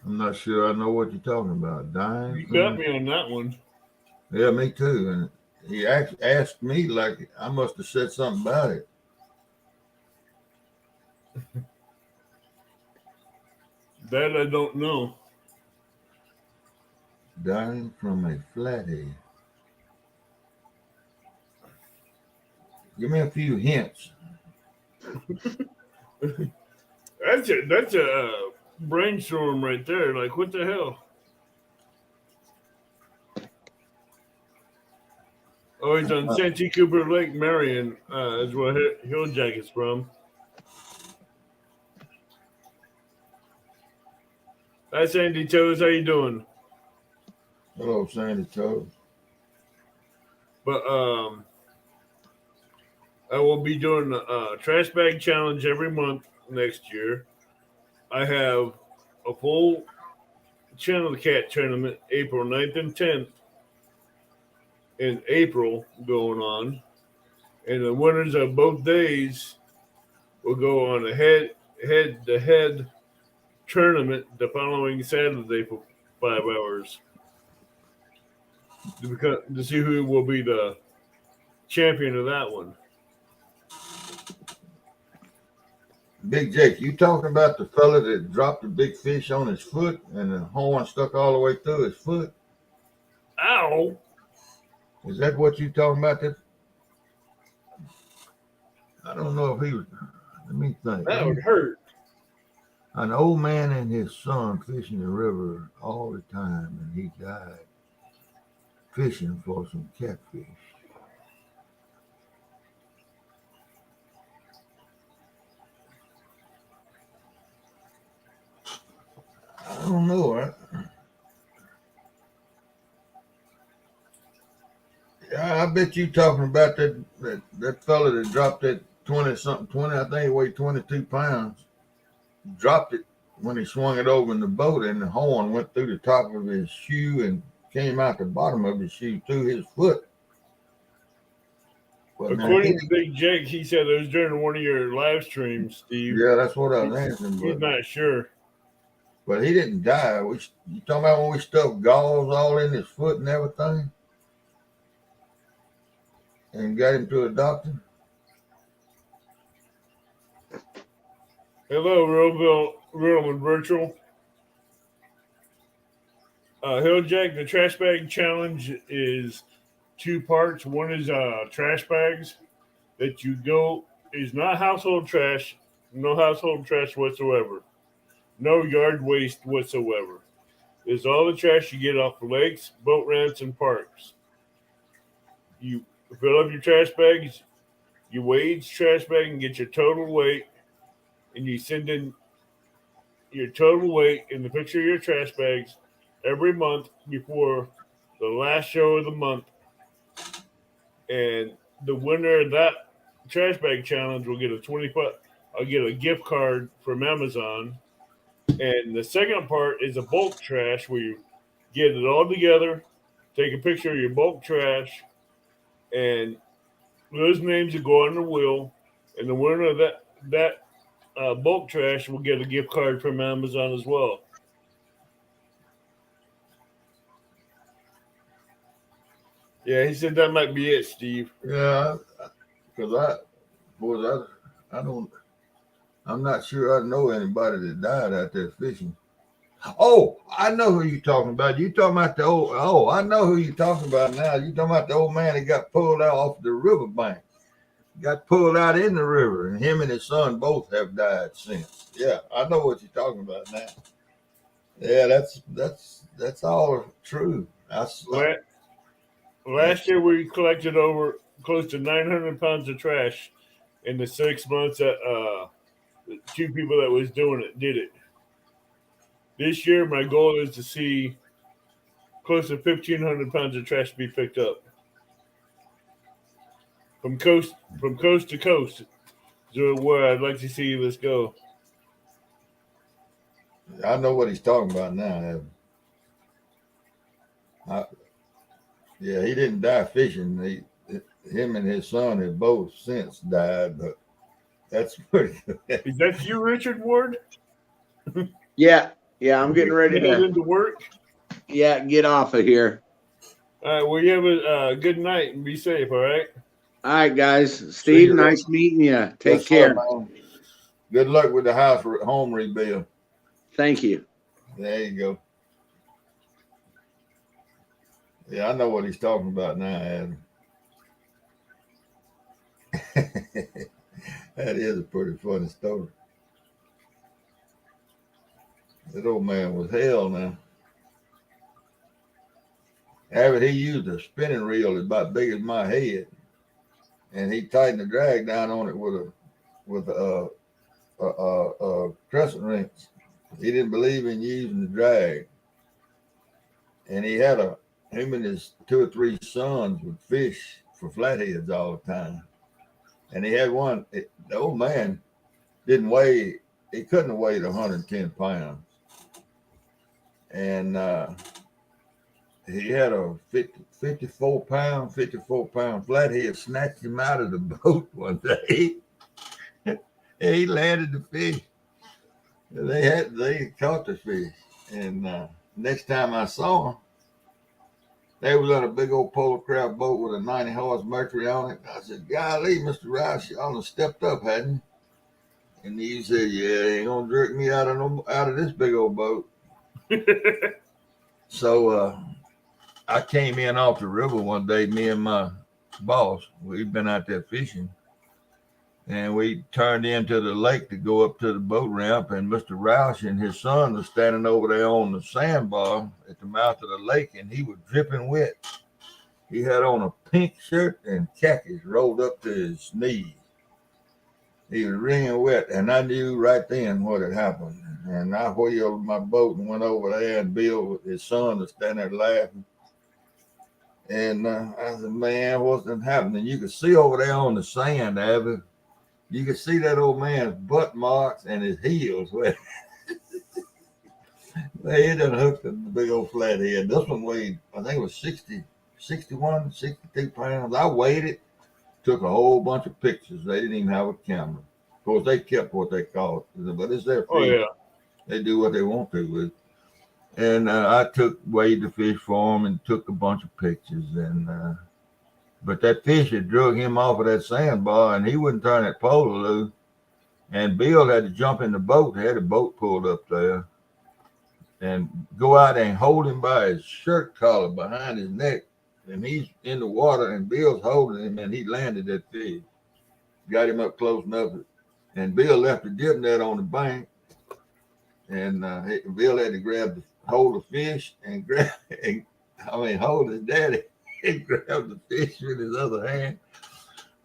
I'm not sure I know what you're talking about. Dying. You got me on that one. Yeah, me too. And he asked me like I must have said something about it. That I don't know. Dying from a flathead. Give me a few hints. That's a brainstorm right there. Like, what the hell? Oh, he's on Santee Cooper Lake, Marion, is where Hilljack is from. Hi, Sandy Toes. How you doing? Hello, Sandy Toes. But I will be doing a trash bag challenge every month next year. I have a full Channel Cat tournament April 9th and 10th in April going on. And the winners of both days will go on a head-to-head tournament the following Saturday for 5 hours to see who will be the champion of that one. Big Jake, you talking about the fella that dropped the big fish on his foot and the horn stuck all the way through his foot? Ow! Is that what you talking about? That I don't know if he was. Let me think. That would hurt. An old man and his son fishing the river all the time, and he died fishing for some catfish. I don't know. I bet you talking about that fella that dropped that 20, I think he weighed 22 pounds, dropped it when he swung it over in the boat, and the horn went through the top of his shoe and came out the bottom of his shoe through his foot. But according to Big Jake, he said it was during one of your live streams, Steve. Yeah, that's what I was answering. He's not sure. But he didn't die. You talking about when we stuffed gauze all in his foot and everything? And got him to a doctor? Hello, Real and Virtual. Hilljack, the trash bag challenge is 2 parts. One is trash bags that you go is not household trash, no household trash whatsoever, no yard waste whatsoever. It's all the trash you get off the lakes, boat ramps, and parks. You fill up your trash bags, you weigh each trash bag and get your total weight, and you send in your total weight in the picture of your trash bags every month before the last show of the month. And the winner of that trash bag challenge will get I'll get a gift card from Amazon. And the second part is a bulk trash where you get it all together, take a picture of your bulk trash, and those names will go on the wheel. And the winner of that bulk trash will get a gift card from Amazon as well. Yeah, he said that might be it, Steve. Yeah, because I don't, I'm not sure I know anybody that died out there fishing. Oh, I know who you're talking about. You talking about the old? Oh, I know who you're talking about now. You talking about the old man that got pulled out off the riverbank? Got pulled out in the river, and him and his son both have died since. Yeah, I know what you're talking about now. Yeah, that's all true. La- Last year we collected over close to 900 pounds of trash in the 6 months that the two people that was doing it did it. This year my goal is to see close to 1,500 pounds of trash be picked up from coast to coast. So where I'd like to see this go. I know what he's talking about now. Evan. I, yeah, he didn't die fishing. Him and his son have both since died, but that's pretty good. Is that you, Richard Ward? Yeah, yeah, I'm getting ready Headed to into work. get off of here. All right. Well, you have a good night and be safe. All right. All right, guys. See Steve, you later. nice meeting you. Take Yes, care. sir, man. Good luck with the home rebuild. Thank you. There you go. Yeah, I know what he's talking about now, Adam. That is a pretty funny story. That old man was hell now. Abbott, he used a spinning reel about big as my head, and he tightened the drag down on it with a crescent wrench. He didn't believe in using the drag, and him and his 2 or 3 sons would fish for flatheads all the time. And he had one. The old man didn't weigh. He couldn't have weighed 110 pounds, and he had a 54 pound flathead snatched him out of the boat one day. He landed the fish. They caught the fish, and next time I saw him, they was on a big old polar crab boat with a 90 horse Mercury on it. I said, "Golly, Mr. Rice, y'all have stepped up, hadn't you?" And he said, "Yeah, they ain't gonna jerk me out of this big old boat." So I came in off the river one day, me and my boss. We'd been out there fishing, and we turned into the lake to go up to the boat ramp, and Mr. Roush and his son was standing over there on the sandbar at the mouth of the lake, and he was dripping wet. He had on a pink shirt and khakis rolled up to his knees. He was wringing wet, and I knew right then what had happened. And I wheeled my boat and went over there, and Bill, his son, was standing there laughing. And I said, "Man, what's been happening?" You could see over there on the sand, Abby. You could see that old man's butt marks and his heels. Where he done hooked the big old flathead. This one weighed, I think it was 61, 62 pounds. I weighed it, took a whole bunch of pictures. They didn't even have a camera. Of course, they kept what they caught, but it's their fish. Oh yeah. They do what they want to with it. And I weighed the fish for him and took a bunch of pictures. And but that fish had drug him off of that sandbar, and he wouldn't turn that pole loose. And Bill had to jump in the boat. They had a boat pulled up there, and go out and hold him by his shirt collar behind his neck. And he's in the water, and Bill's holding him, and he landed that fish. Got him up close enough, and Bill left the dip net on the bank, and Bill had to hold the fish and hold his daddy and grab the fish with his other hand.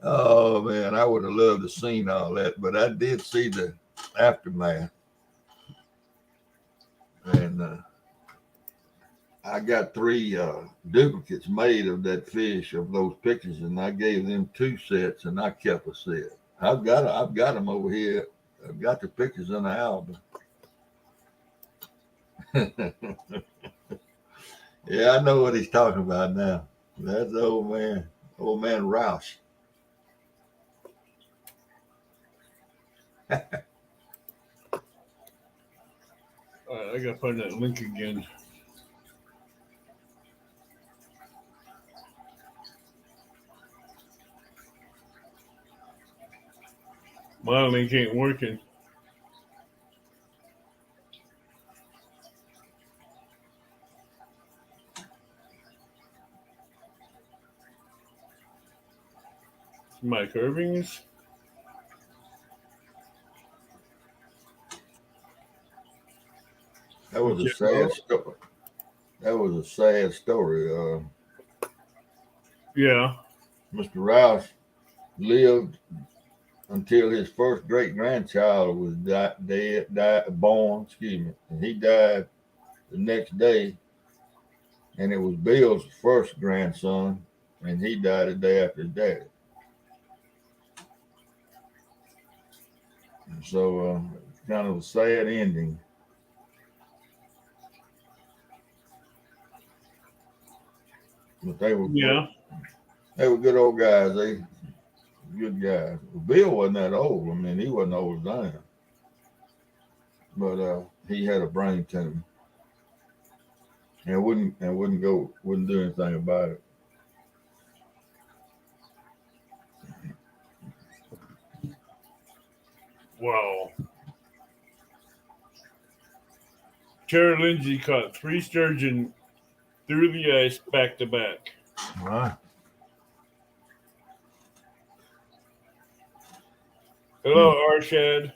Oh man, I would have loved to seen all that, but I did see the aftermath, and I got 3 duplicates made of that fish, of those pictures, and I gave them 2 sets, and I kept a set. I've got them over here. I've got the pictures in the album. Yeah, I know what he's talking about now. That's the old man Roush. All right, I gotta find that link again. My link ain't working. Mike Irving's. That was a sad story. That was a sad story. Yeah. Mr. Rouse lived until his first great grandchild was born. Excuse me, and he died the next day. And it was Bill's first grandson, and he died a day after his daddy. And so, kind of a sad ending. But they were good old guys. They good guys. Bill wasn't that old. I mean, he wasn't old as I am. But he had a brain tumor. And wouldn't do anything about it. Wow. Tara Lindsay caught 3 sturgeon through the ice back to back. Right. Hello, Arshad.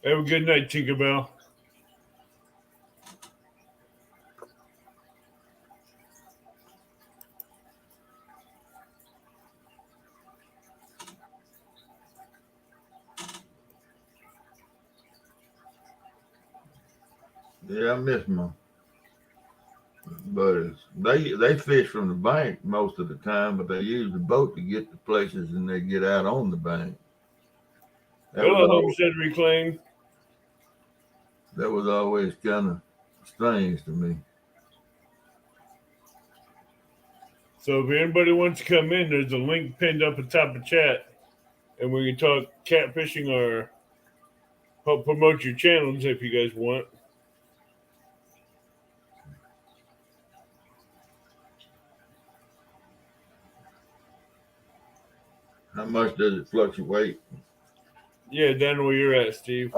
Have a good night, Tinkerbell. Yeah, I miss my buddies. They fish from the bank most of the time, but they use the boat to get to places, and they get out on the bank. Hello, Homestead Reclaim. That was always kind of strange to me. So if anybody wants to come in, there's a link pinned up at the top of chat, and we can talk catfishing or help promote your channels if you guys want. How much does it fluctuate? Yeah, down where you're at, Steve.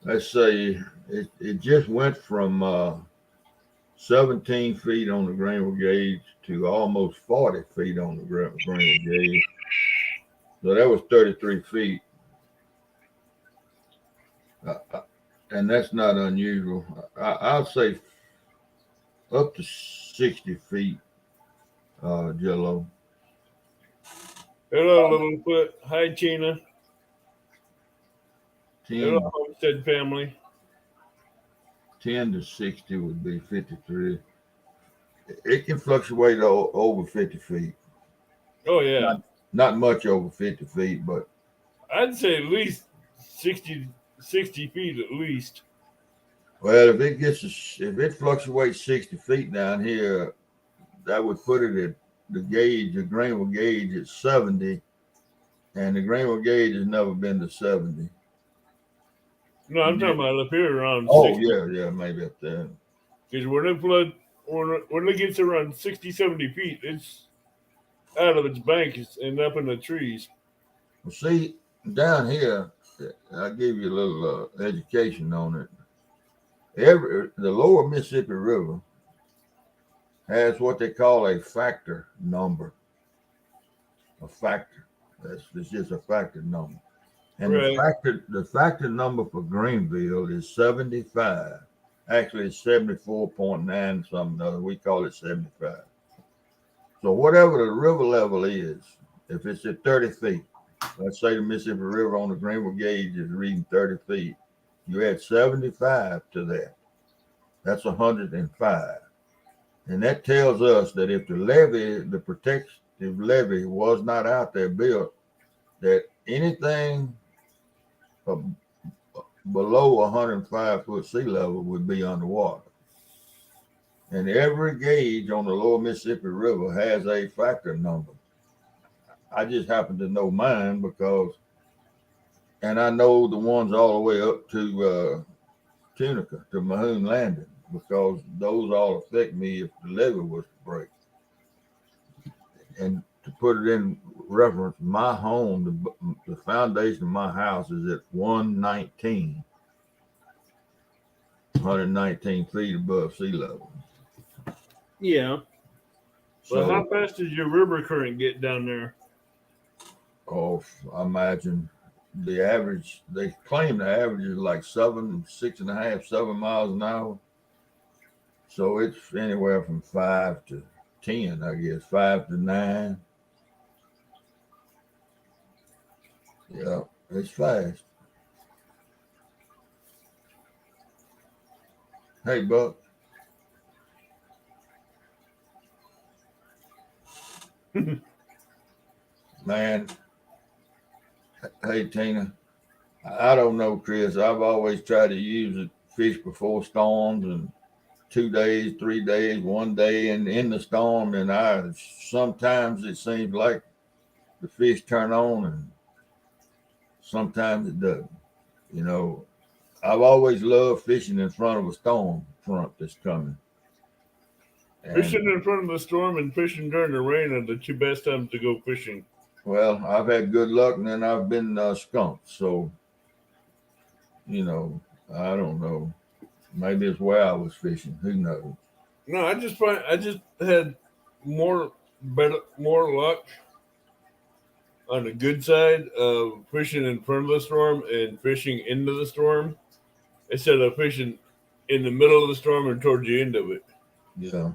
Let's say it just went from 17 feet on the Greenville gauge to almost 40 feet on the Greenville gauge. So that was 33 feet. And that's not unusual. I'll say up to 60 feet, Jello. Hello, Littlefoot. Hi, Tina. 10, Hello, Homestead family. 10 to 60 would be 53. It can fluctuate over 50 feet. Oh, yeah. Not much over 50 feet, but I'd say at least 60 feet at least. well, if it fluctuates 60 feet down here, that would put it at the Greenville gauge at 70, and the Greenville gauge has never been to 70. No, I'm talking about up here around 60. Yeah, maybe up there. Because when it gets around 60, 70 feet, it's out of its bank and up in the trees. Well, see, down here, I'll give you a little education on it. The lower Mississippi River has what they call a factor number. A factor. It's just a factor number. And right. the factor number for Greenville is 75. Actually, it's 74.9 something. We call it 75. So whatever the river level is, if it's at 30 feet, let's say the Mississippi River on the Greenville gauge is reading 30 feet, you add 75 to that. That's 105. And that tells us that if the protective levee was not out there built, that anything below 105 foot sea level would be underwater. And every gauge on the lower Mississippi River has a factor number. I just happen to know mine and I know the ones all the way up to Tunica, to Mahoon Landing, because those all affect me if the levee was to break. and to put it in reference, my home, the foundation of my house is at 119 feet above sea level. Yeah. But So, how fast does your river current get down there? I imagine the average, they claim the average is like 6.5, 7 miles an hour. So it's anywhere from 5 to 10, I guess, 5 to 9. Yeah, it's fast. Hey, Buck. Man, hey, Tina. I don't know, Chris. I've always tried to use it, fish before storms, and 2 days, 3 days, one day, and in the storm. And sometimes it seems like the fish turn on, and sometimes it doesn't. You know, I've always loved fishing in front of a storm front that's coming. And Fishing in front of the storm and fishing during the rain are the two best times to go fishing. well, I've had good luck, and then I've been skunked. So, you know, I don't know. Maybe it's where I was fishing. Who knows? No, I just had more luck on the good side of fishing in front of the storm and fishing into the storm instead of fishing in the middle of the storm and towards the end of it. Yeah.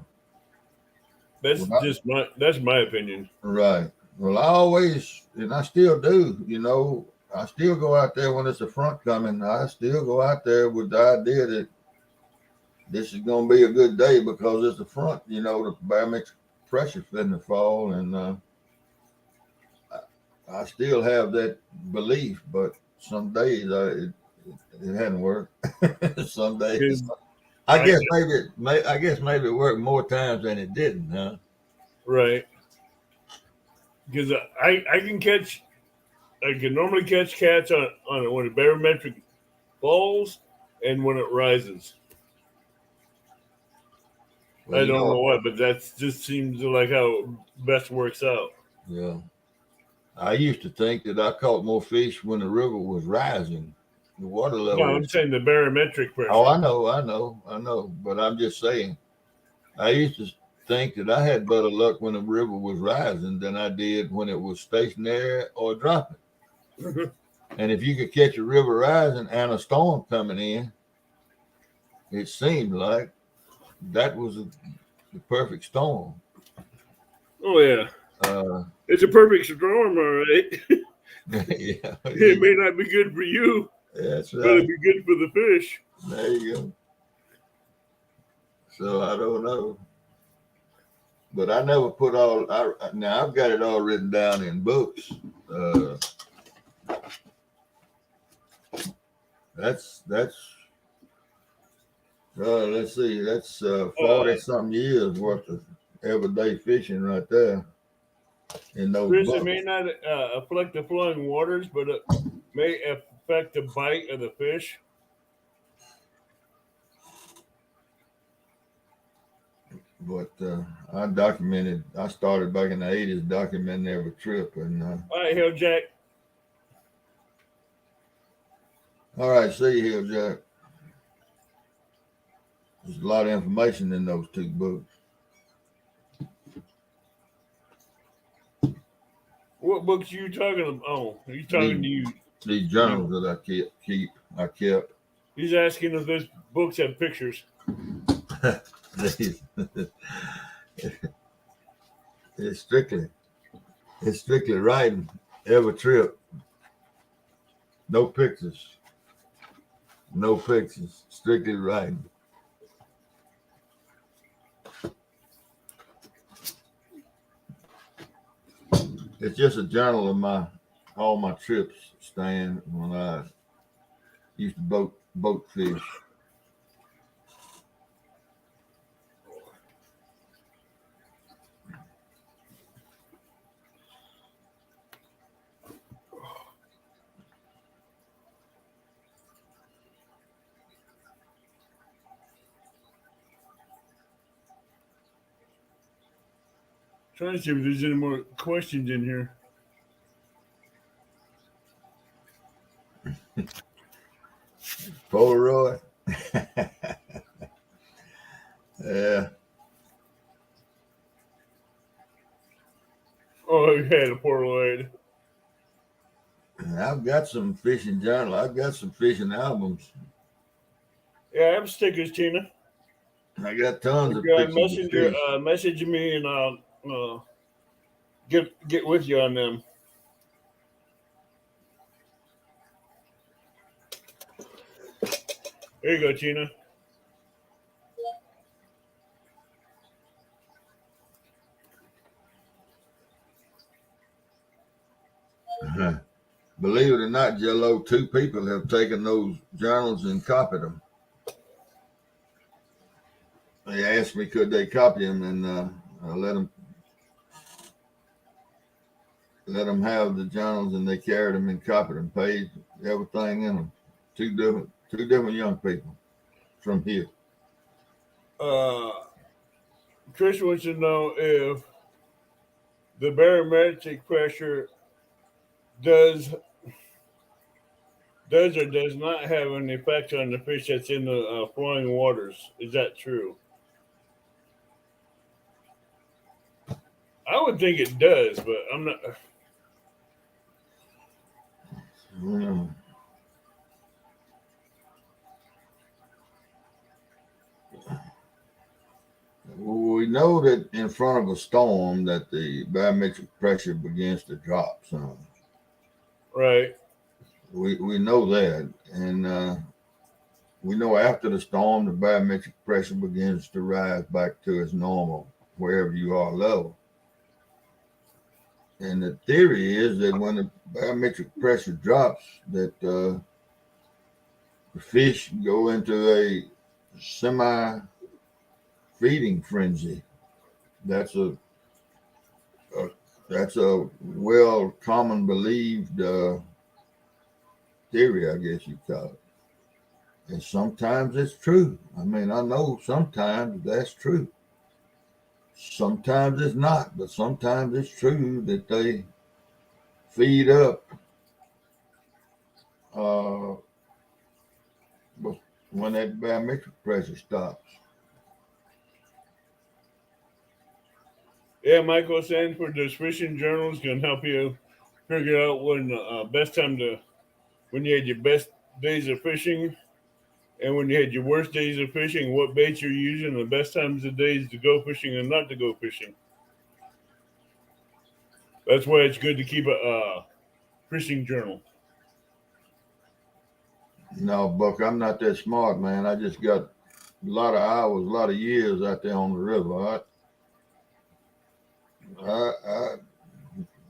That's Well, that's my opinion. right. Well, I always, and I still do, you know, I still go out there when it's a front coming. I still go out there with the idea that this is going to be a good day because it's a front, you know, the barometric pressure fitting to fall. And I still have that belief, but some days it hadn't worked. Some days. 'Cause I guess maybe it worked more times than it didn't, huh? right. Because I can catch, I can normally catch cats on when the barometric falls and when it rises. Well, I you don't know, know why, but that just seems like how it best works out. yeah. I used to think that I caught more fish when the river was rising. The water No, level I'm was. saying the barometric pressure. Oh, I know. But I'm just saying, I used to think that I had better luck when the river was rising than I did when it was stationary or dropping. And if you could catch a river rising and a storm coming in, it seemed like that was the perfect storm. Oh yeah, Uh, it's a perfect storm, all right. yeah, It may not be good for you, that's but it'd right. be good for the fish. There you go. So I don't know. But I never put now I've got it all written down in books. Uh, that's let's see, that's 40 something years worth of everyday fishing right there in those Chris, it books. may not affect the flowing waters, but it may affect the bite of the fish. But I started back in the 80s documenting every trip. And All right, Hill Jack. all right, see you here, Jack. There's a lot of information in those two books. What books are you talking about? Oh, he's talking to you. These journals that I kept. He's asking if those books have pictures. It's strictly writing every trip. No pictures. Strictly writing. It's just a journal of all my trips, Stan, when I used to boat fish. Trying to see if there's any more questions in here. Polaroid. Yeah. Oh, you had a Polaroid. I've got some fishing journal. I've got some fishing albums. Yeah, I have stickers, Tina. I got tons If of you're on pictures of Messenger, fish. message me and I'll get with you on them. There you go, Tina. Believe it or not, Jello, 2 people have taken those journals and copied them. They asked me could they copy them, and I let them have the journals, and they carried them and copied them, paid everything in them. Two different young people from here. Chris wants to know if the barometric pressure does or does not have an effect on the fish that's in the flowing waters. Is that true? I would think it does, but I'm not. Mm. We know that in front of a storm that the barometric pressure begins to drop some. Right. We know that, and we know after the storm the barometric pressure begins to rise back to its normal wherever you are level. And the theory is that when the barometric pressure drops, that the fish go into a semi-feeding frenzy. That's a well common believed theory, I guess you call it. And sometimes it's true. I mean, I know sometimes that's true. Sometimes it's not, but sometimes it's true that they feed up when that barometric pressure stops. Yeah, Michael Sanford, those fishing journals can help you figure out when best time when you had your best days of fishing and when you had your worst days of fishing, what baits you're using, the best times of days to go fishing and not to go fishing. That's why it's good to keep a fishing journal. No, Buck, I'm not that smart, man. I just got a lot of hours, a lot of years out there on the river.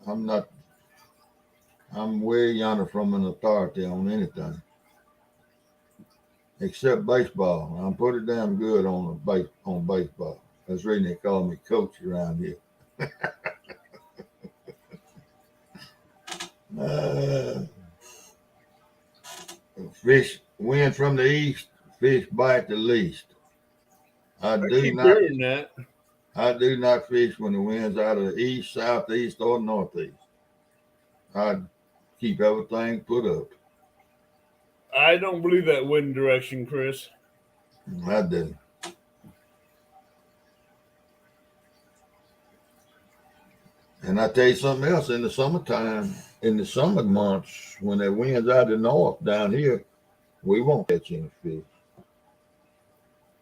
I'm not. I'm way yonder from an authority on anything except baseball. I'm pretty damn good on baseball. That's the reason they call me coach around here. Fish wind from the east, fish bite the least. I keep hearing that. I do not fish when the wind's out of the east, southeast, or northeast. I keep everything put up. I don't believe that wind direction, Chris. I do. And I tell you something else, in the summertime, in the summer months, when the wind's out of the north down here, we won't catch any fish.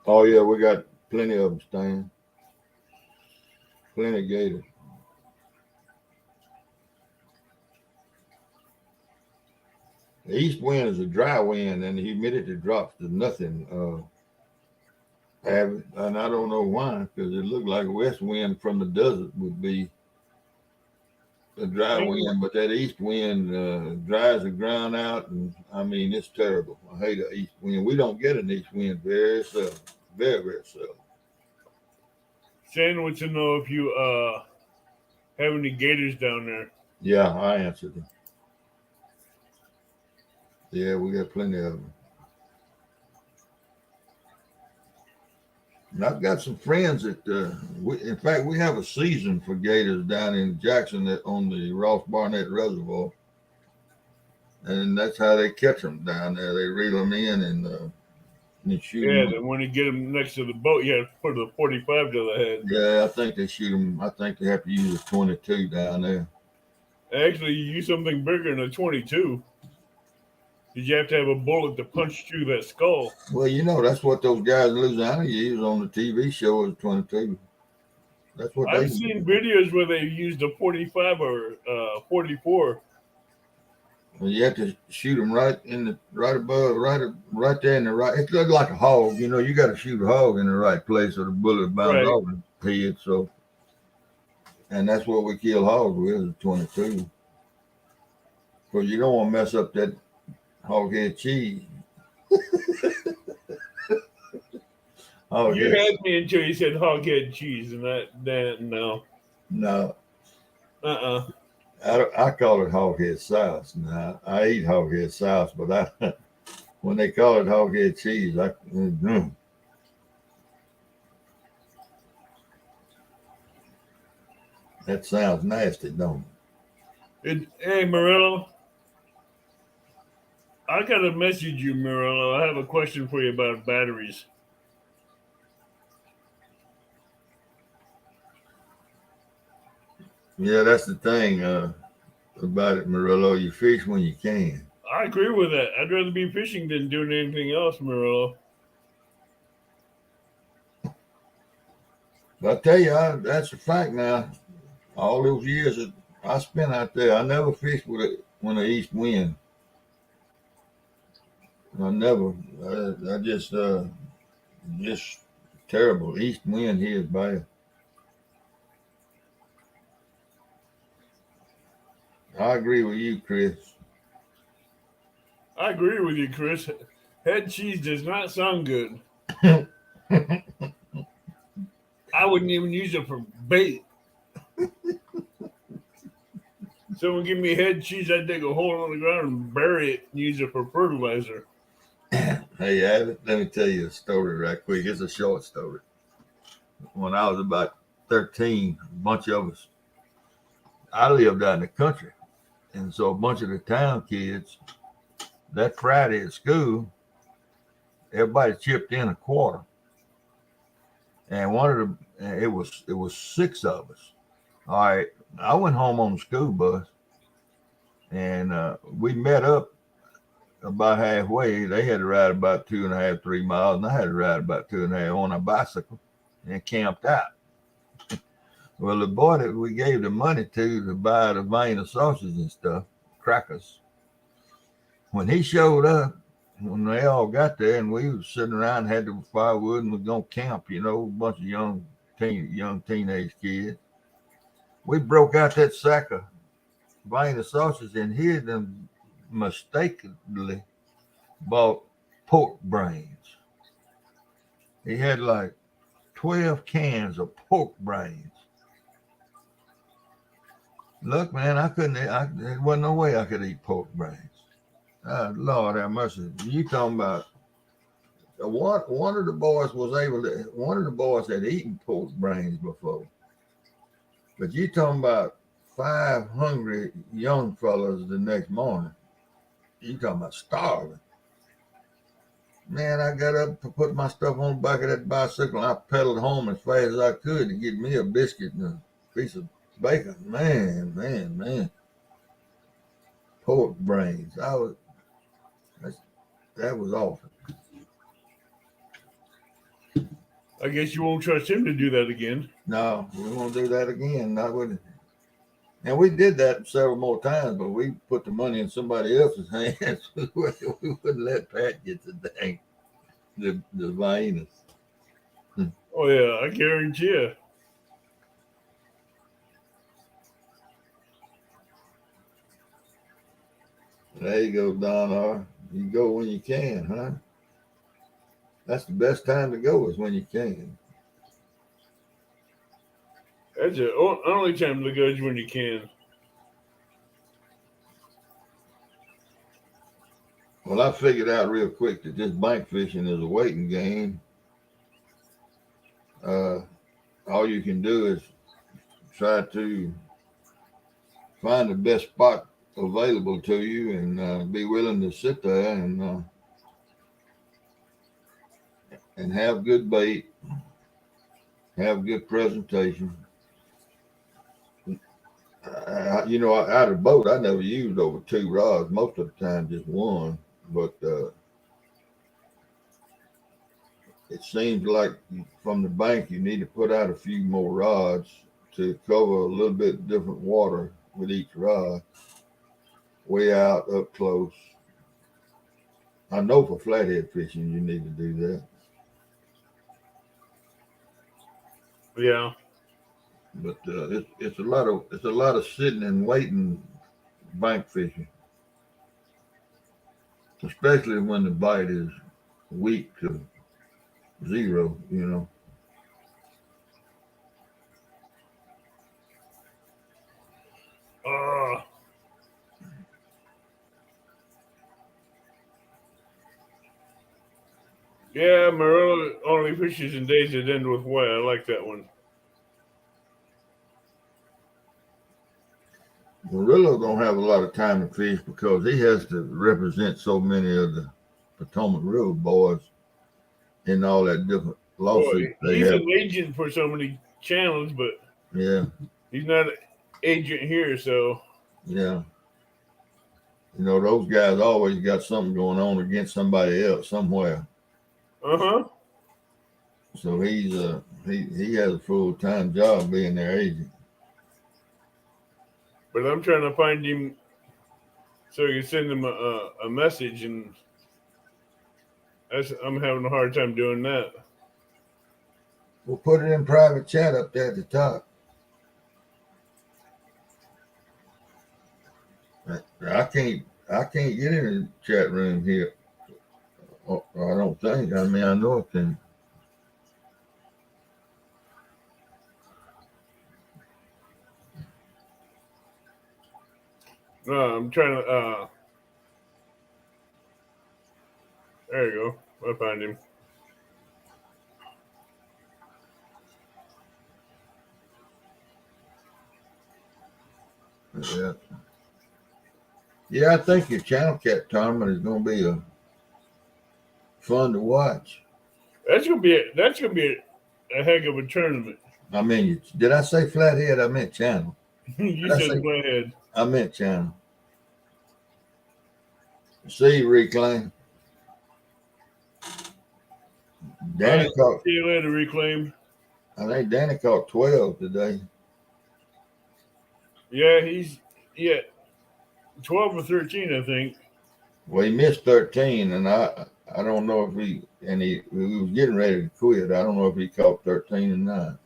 Oh yeah, we got plenty of them, Stan. Plenty of gators. The east wind is a dry wind, and the humidity drops to nothing. And I don't know why, because it looked like west wind from the desert would be a dry wind, but that east wind dries the ground out, and I mean it's terrible. I hate an east wind. We don't get an east wind very seldom, very very seldom. Shannon wants to know if you have any gators down there. Yeah, I answered them. Yeah, we got plenty of them. And I've got some friends that, in fact, we have a season for gators down in Jackson on the Ross Barnett Reservoir. And that's how they catch them down there. They reel them in and shoot Yeah, them. then when you get them next to the boat, you have to put a 45 to the head. Yeah, I think they shoot them. I think they have to use a 22 down there. Actually, you use something bigger than a 22. Because you have to have a bullet to punch through that skull. Well, that's what those guys in Louisiana use on the TV show is 22. That's what they I've seen videos where they used a 45 or 44. Well, you have to shoot them right above, right there in the right. It looks like a hog. You got to shoot a hog in the right place, so the bullet bounces Right. off the head. So, and that's what we kill hogs with is a 22. Because you don't want to mess up that hog head cheese. You had me until you said hoghead cheese, and that no. No. Uh-uh. I call it hog head sauce. Now I eat hog head sauce, but when they call it hog head cheese, that sounds nasty, don't it? Hey, Morello. I got to message you, Morello. I have a question for you about batteries. Yeah, that's the thing about it, Murillo. You fish when you can. I agree with that. I'd rather be fishing than doing anything else, Murillo. But I tell you, that's a fact now. All those years that I spent out there, I never fished when an east wind. I never. I just terrible. East wind here is bad. I agree with you, Chris. I agree with you, Chris. Head cheese does not sound good. I wouldn't even use it for bait. Someone give me head cheese, I'd dig a hole on the ground and bury it and use it for fertilizer. Hey, Abbott, let me tell you a story right quick. It's a short story. When I was about 13, a bunch of us, I lived out in the country. And so a bunch of the town kids, that Friday at school, everybody chipped in a quarter. And it was 6 of us. All right. I went home on the school bus and we met up about halfway. They had to ride about 2.5, 3 miles, and I had to ride about 2.5 on a bicycle and camped out. Well, the boy that we gave the money to buy the vein of sausage and stuff, crackers, when he showed up, when they all got there and we was sitting around and had the firewood and was going to camp, a bunch of young teenage kids, we broke out that sack of vein of sausage and hid them mistakenly bought pork brains. He had like 12 cans of pork brains. Look, man, there wasn't no way I could eat pork brains. Lord have mercy. You talking about one of the boys had eaten pork brains before. But you talking about 5 hungry young fellas the next morning. You talking about starving. Man, I got up to put my stuff on the back of that bicycle and I pedaled home as fast as I could to get me a biscuit and a piece of bacon. Man. Pork brains. That was awful. I guess you won't trust him to do that again. No, we won't do that again. Not with it. And we did that several more times, but we put the money in somebody else's hands. We wouldn't let Pat get the Viennas. Oh yeah, I guarantee you. There you go, Don R. You go when you can, huh? That's the best time to go is when you can. That's the only time to go is when you can. Well, I figured out real quick that this bank fishing is a waiting game. all you can do is try to find the best spot available to you and be willing to sit there and have good bait, have good presentation. Out of boat, I never used over 2 rods. Most of the time, just one. But it seems like from the bank, you need to put out a few more rods to cover a little bit different water with each rod. Way out, up close. I know for flathead fishing, you need to do that. Yeah. But it's a lot of sitting and waiting bank fishing, especially when the bite is weak to zero. Uh, yeah, Marilla only fishes in days that end with Y. I like that one. Murillo don't have a lot of time to fish because he has to represent so many of the Potomac River boys in all that different Well, lawsuits they he's have. an agent for so many channels, but Yeah, he's not an agent here, so. yeah. Those guys always got something going on against somebody else somewhere. Uh-huh. So he has a full-time job being their agent. But I'm trying to find him so you can send him a message, and I'm having a hard time doing that. We'll put it in private chat up there at the top. I can't get in the chat room here. I don't think. I mean, I know it can. No, I'm trying to. There you go. I found him. Yeah. Yeah, I think your channel cat tournament is going to be fun to watch. That's gonna be a heck of a tournament. I mean, did I say flathead? I meant channel. You said flathead. I meant channel. See you, Reclaim. Danny caught. See you later, Reclaim. I think Danny caught 12 today. Yeah, he's 12 or 13, I think. Well, he missed 13, and I don't know if he was getting ready to quit. I don't know if he caught 13 or not.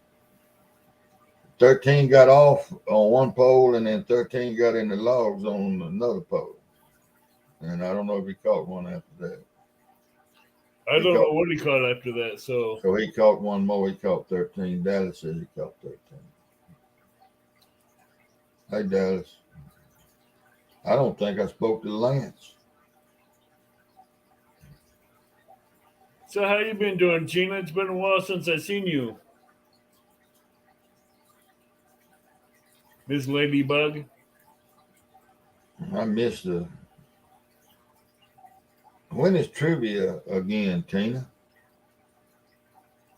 13 got off on one pole, and then 13 got in the logs on another pole. And I don't know if he caught one after that. I don't know what he caught after that. So he caught one more. He caught 13. Dallas says he caught 13. Hey, Dallas. I don't think I spoke to Lance. So how you been doing, Gina? It's been a while since I seen you. Miss Ladybug. I missed the. When is trivia again, Tina?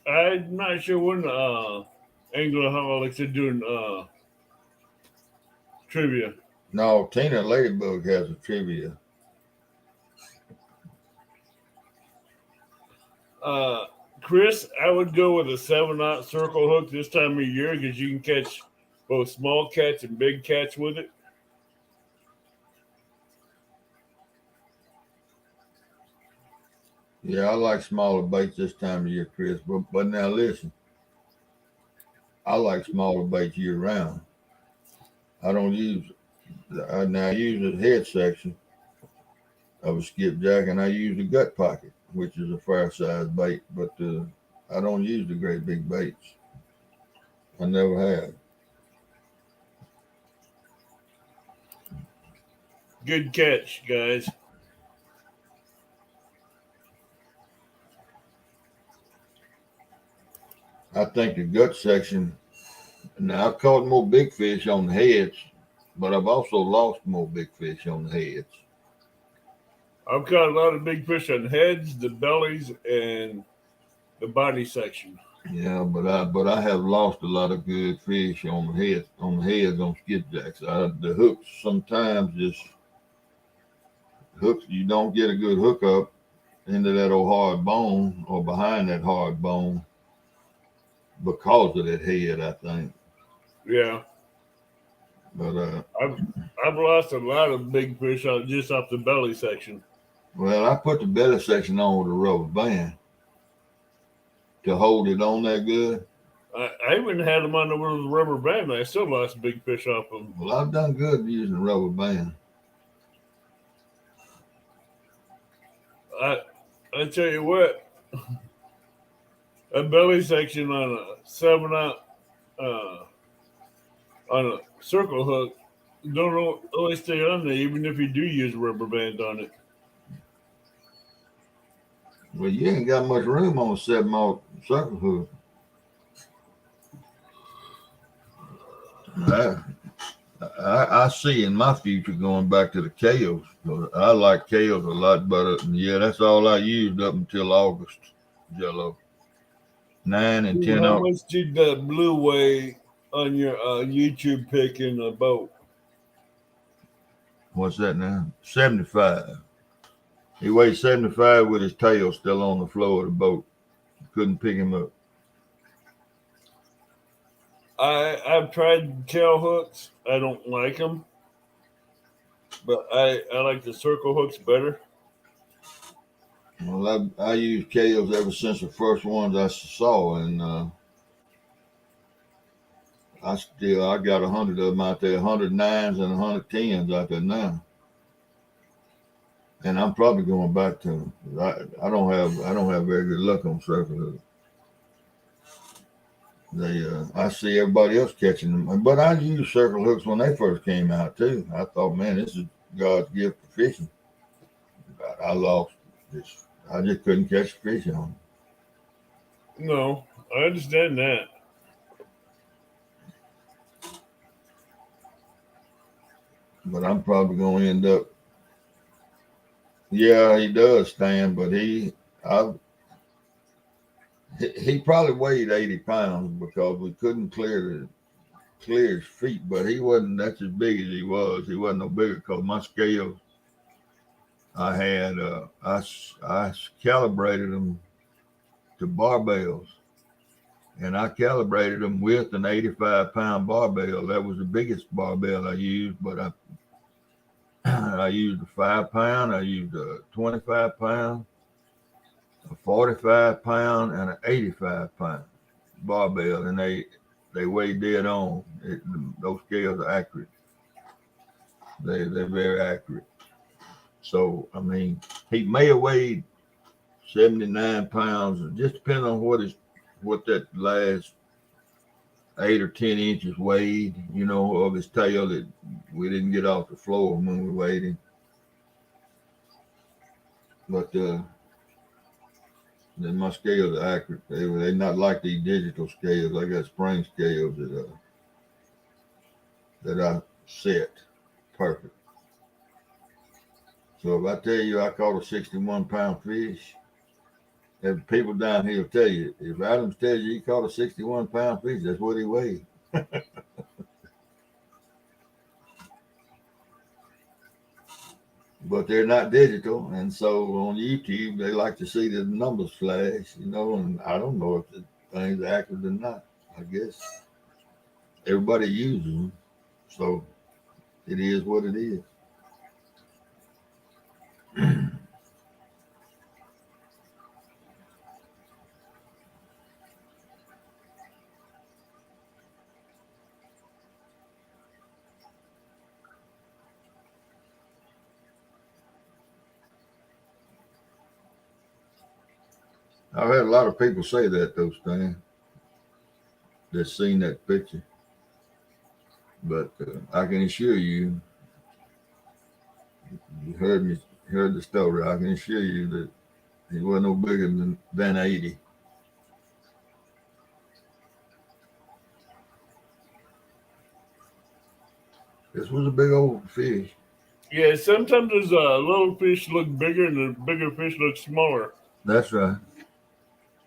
I'm not sure when Anglaholics are doing trivia. No, Tina Ladybug has a trivia. Chris, I would go with a 7/0 circle hook this time of year because you can catch both small cats and big cats with it. Yeah, I like smaller baits this time of year, Chris. But now listen, I like smaller baits year round. I don't use. I use the head section of a skipjack, and I use the gut pocket, which is a fair sized bait. But I don't use the great big baits. I never have. Good catch, guys. I think the gut section. Now I've caught more big fish on the heads, but I've also lost more big fish on the heads. I've caught a lot of big fish on heads, the bellies, and the body section. Yeah, but I have lost a lot of good fish on the heads on skipjacks. The hooks sometimes just hooks you don't get a good hook up into that old hard bone or behind that hard bone because of that head, I think. Yeah, But I've lost a lot of big fish just off the belly section. well, I put the belly section on with a rubber band to hold it on that good. I even had them on with a rubber band. And I still lost big fish off them. Well, I've done good using a rubber band. I tell you what, a belly section on a 7-ounce on a circle hook don't always stay on there, even if you do use a rubber band on it. Well, you ain't got much room on a 7-ounce circle hook. I see in my future going back to the KOs. I like KOs a lot better. Yeah, that's all I used up until August. Jello. 9 and 10 How ounce. much did that blue weigh on your YouTube pic in the boat? What's that now? 75. He weighed 75 with his tail still on the floor of the boat. Couldn't pick him up. I've tried tail hooks. I don't like them, but I like the circle hooks better. Well, I used KOs ever since the first ones I saw, and I got 100 of them out there, 109s and 110s out there now. And I'm probably going back to them. I don't have very good luck on circle hooks. I see everybody else catching them, but I used circle hooks when they first came out too. I thought, man, this is God's gift for fishing. But I lost this. I just couldn't catch fish on them. No, I understand that. But I'm probably going to end up. Yeah, he does stand, but he probably weighed 80 pounds because we couldn't clear his feet, but he wasn't that's as big as he was. He wasn't no bigger because my scales I had I calibrated them to barbells, and I calibrated them with an 85-pound barbell. That was the biggest barbell I used, but I used a 5-pound, I used a 25-pound, a 45-pound, and an 85-pound barbell, and they weigh dead on. Those scales are accurate. They're very accurate. So I mean, he may have weighed 79 pounds. It just depends on what that last 8 or 10 inches weighed, of his tail that we didn't get off the floor when we weighed him. But then my scales are accurate. They're not like these digital scales. I got spring scales that I set perfect. So if I tell you I caught a 61-pound fish, and people down here will tell you, if Adams tells you he caught a 61-pound fish, that's what he weighed. But they're not digital, and so on YouTube they like to see the numbers flash, and I don't know if the thing's accurate or not. I guess everybody uses them, so it is what it is. I've had a lot of people say those things that's seen that picture, but I can assure you, you heard the story. I can assure you that he wasn't no bigger than 80. This was a big old fish. Yeah, sometimes there's little fish look bigger and the bigger fish look smaller. That's right.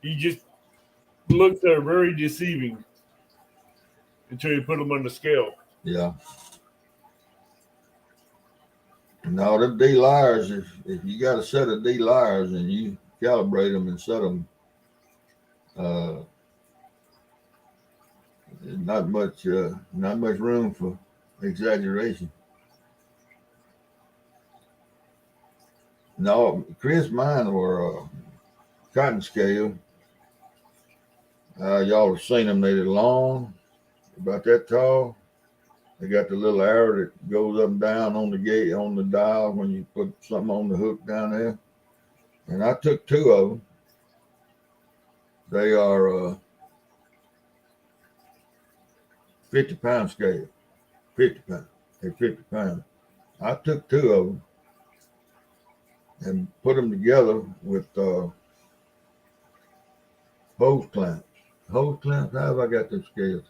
You just look, they're very deceiving until you put them on the scale. Yeah. No, them D lyres, if you got a set of D lyres and you calibrate them and set them, not much room for exaggeration. No, Chris, mine were cotton scale. Y'all have seen them. They're long, about that tall. They got the little arrow that goes up and down on the gate, on the dial when you put something on the hook down there. And I took two of them. They are 50-pound scale. 50 pounds. They're 50 pounds. I took two of them and put them together with hose clamps. Hose clamps? How have I got them scales?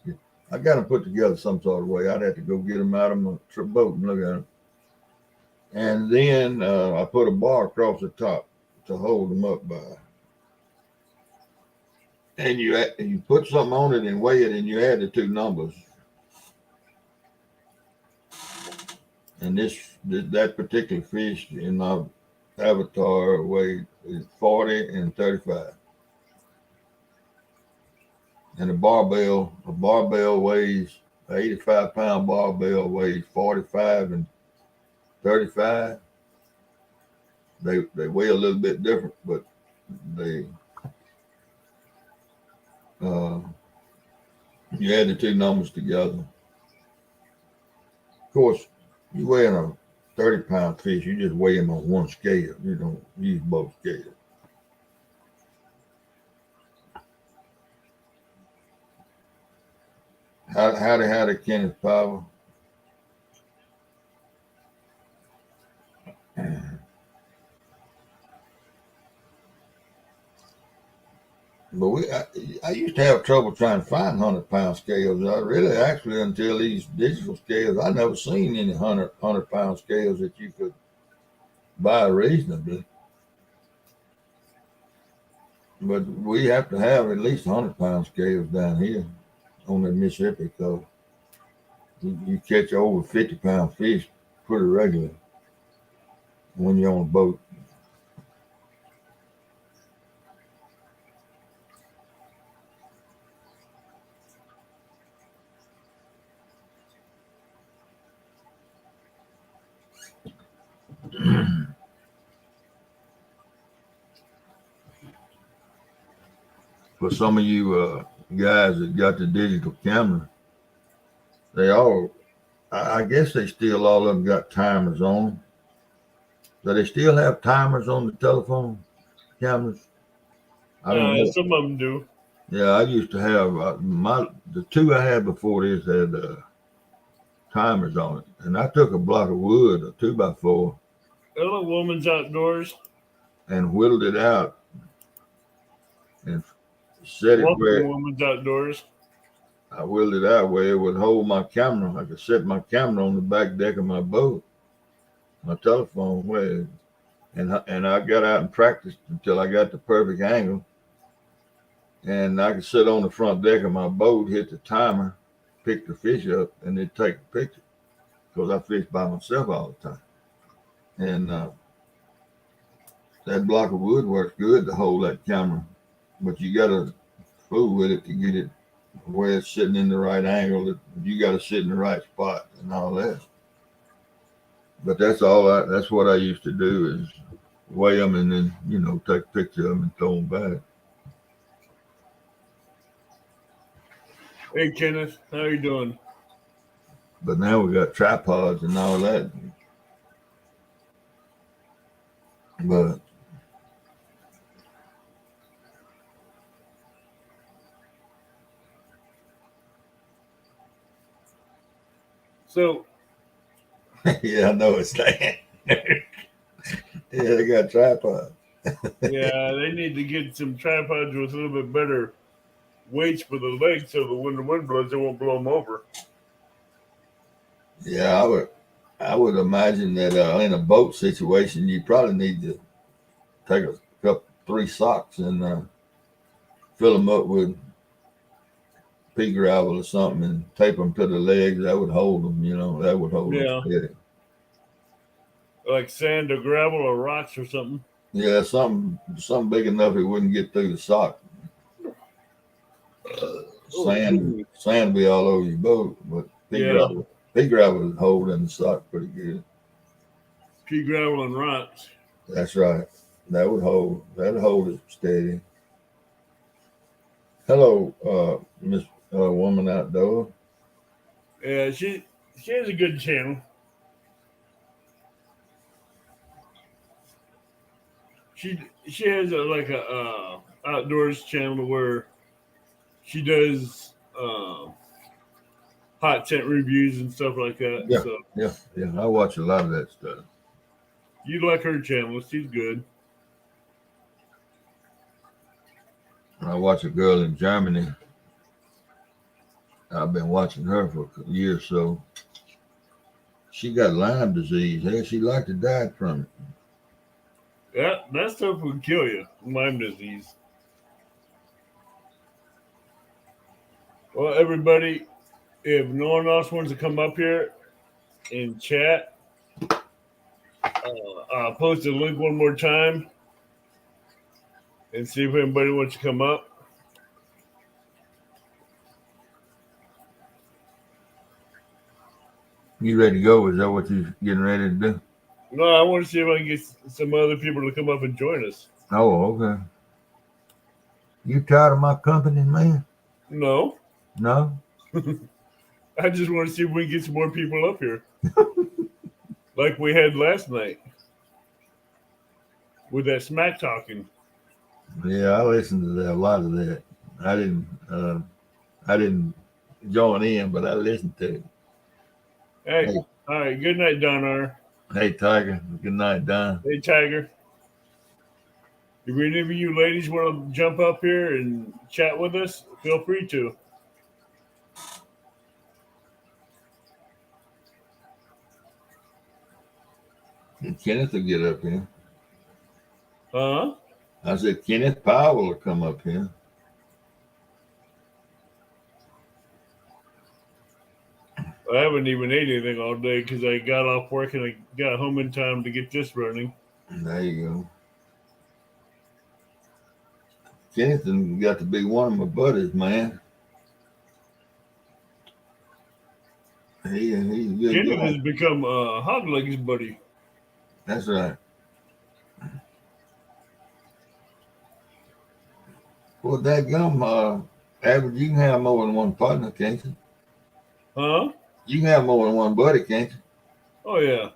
I got them put together some sort of way. I'd have to go get them out of my boat and look at them. And then I put a bar across the top to hold them up by. And you put something on it and weigh it, and you add the two numbers. And that particular fish in my avatar weighed 40 and 35. And a barbell weighs, an 85-pound barbell weighs 45 and 35. They weigh a little bit different, but they you add the two numbers together. Of course, you weigh a 30-pound fish, you just weigh them on one scale. You don't use both scales. Howdy, Kenneth Powell. But I used to have trouble trying to find 100-pound scales. I really, actually, until these digital scales, I never seen any 100-pound scales that you could buy reasonably. But we have to have at least 100-pound scales down here on the Mississippi, because you catch over 50-pound fish pretty regularly when you're on a boat. For some of you guys that got the digital camera, I guess they still all of them got timers on them. Do they still have timers on the telephone cameras? I don't know. Some of them do. Yeah, I used to have the two I had before this had timers on it, and I took a block of wood, a 2x4, Hello, Woman's Outdoors. and whittled it out and set it where Woman's Outdoors. I whittled it out where it would hold my camera. I could set my camera on the back deck of my boat, my telephone way, and I got out and practiced until I got the perfect angle. And I could sit on the front deck of my boat, hit the timer, pick the fish up, and then take a picture, because I fish by myself all the time. And that block of wood works good to hold that camera, but you got to fool with it to get it where it's sitting in the right angle. You got to sit in the right spot and all that. But that's what I used to do, is weigh them and then, take a picture of them and throw them back. Hey, Kenneth, how you doing? But now we got tripods and all that. But so yeah, I know it's that. Yeah, they got tripods. Yeah, they need to get some tripods with a little bit better weights for the legs, so that when the wind blows, it won't blow them over. Yeah, I would imagine that in a boat situation, you probably need to take a couple, 3 socks and fill them up with pea gravel or something and tape them to the legs. That would hold them, that would hold them Yeah, steady. like sand or gravel or rocks or something. Yeah, something big enough it wouldn't get through the sock. Oh, excuse Sand me. sand be all over your boat, but Yeah, pea gravel would hold in the sock pretty good. pea gravel and rocks. That's right. That'd hold it steady. Hello, Miss Woman Outdoor. Yeah, she has a good channel. She has like a outdoors channel where she does hot tent reviews and stuff like that. Yeah, So yeah. I watch a lot of that stuff. you like her channel? She's good. I watch a girl in Germany. I've been watching her for a year or so. She got Lyme disease. Hell, she like to die from it. That stuff will kill you. Lyme disease. Well, everybody, if no one else wants to come up here and chat, I'll post the link one more time and see if anybody wants to come up. You ready to go? Is that what you getting ready to do? No, I want to see if I can get some other people to come up and join us. Oh, okay. You tired of my company, man? No, No? I just want to see if we can get some more people up here, like we had last night with that smack talking. Yeah, I listened to that, a lot of that. I didn't join in, but I listened to it. Hey, Hey. all right. Good night, Don R. Hey, Tiger. Good night, Don. Hey, Tiger. If any of you ladies want to jump up here and chat with us, feel free to. And Kenneth will get up here. Huh? I said, Kenneth Powell will come up here. I haven't even ate anything all day because I got off work and I got home in time to get this running. There you go. Kenneth got to be one of my buddies, man. He's a good Kenneth guy. has become Hog Legs buddy. That's right. Well, dadgum, average, you can have more than one partner, can't you? Huh? You can have more than one buddy, can't you? Oh, yeah.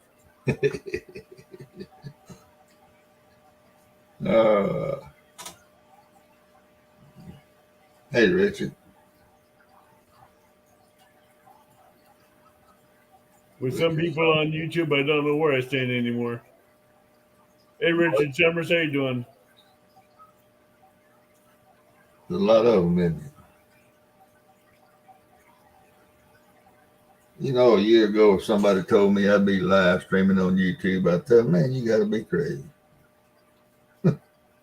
Hey, Richard. With some people on YouTube, I don't know where I stand anymore. Hey, Richard Summers, how you doing? There's a lot of them, isn't it? You know, a year ago, if somebody told me I'd be live streaming on YouTube, I'd tell them, man, you got to be crazy.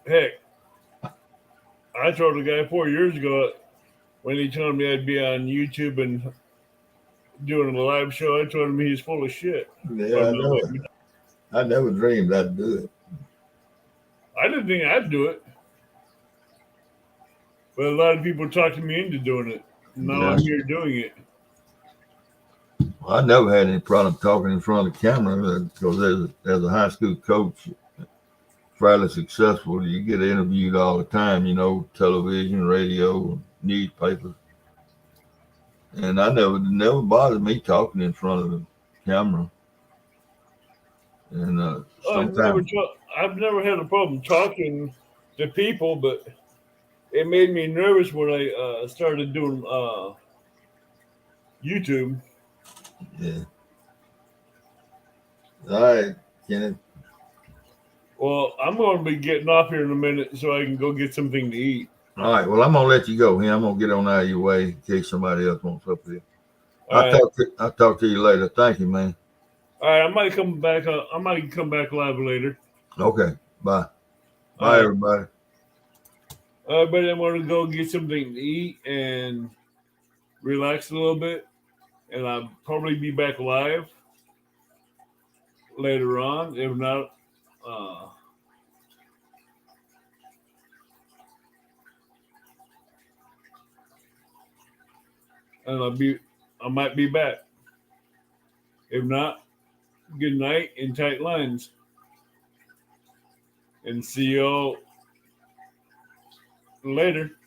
Heck, I told a guy 4 years ago when he told me I'd be on YouTube and doing a live show, I told him he's full of shit. Yeah, I know it. I never dreamed I'd do it. I didn't think I'd do it. But a lot of people talked me into doing it. Now Yeah. I'm here doing it. Well, I never had any problem talking in front of the camera because as a high school coach, fairly successful, you get interviewed all the time, television, radio, newspapers. And I never bothered me talking in front of the camera. And sometimes I've never had a problem talking to people, but it made me nervous when I started doing YouTube. yeah. All right, Kenneth. Well, I'm going to be getting off here in a minute so I can go get something to eat. All right. Well, I'm gonna let you go here. I'm gonna get on out of your way in case somebody else wants up here. All right. I'll talk to you later. Thank you, man. All right. I might come back. I might come back live later. Okay. Bye. Bye, All right. everybody. But I'm going to go get something to eat and relax a little bit. And I'll probably be back live later on. If not, and I might be back. If not, good night and tight lines. And see y'all later.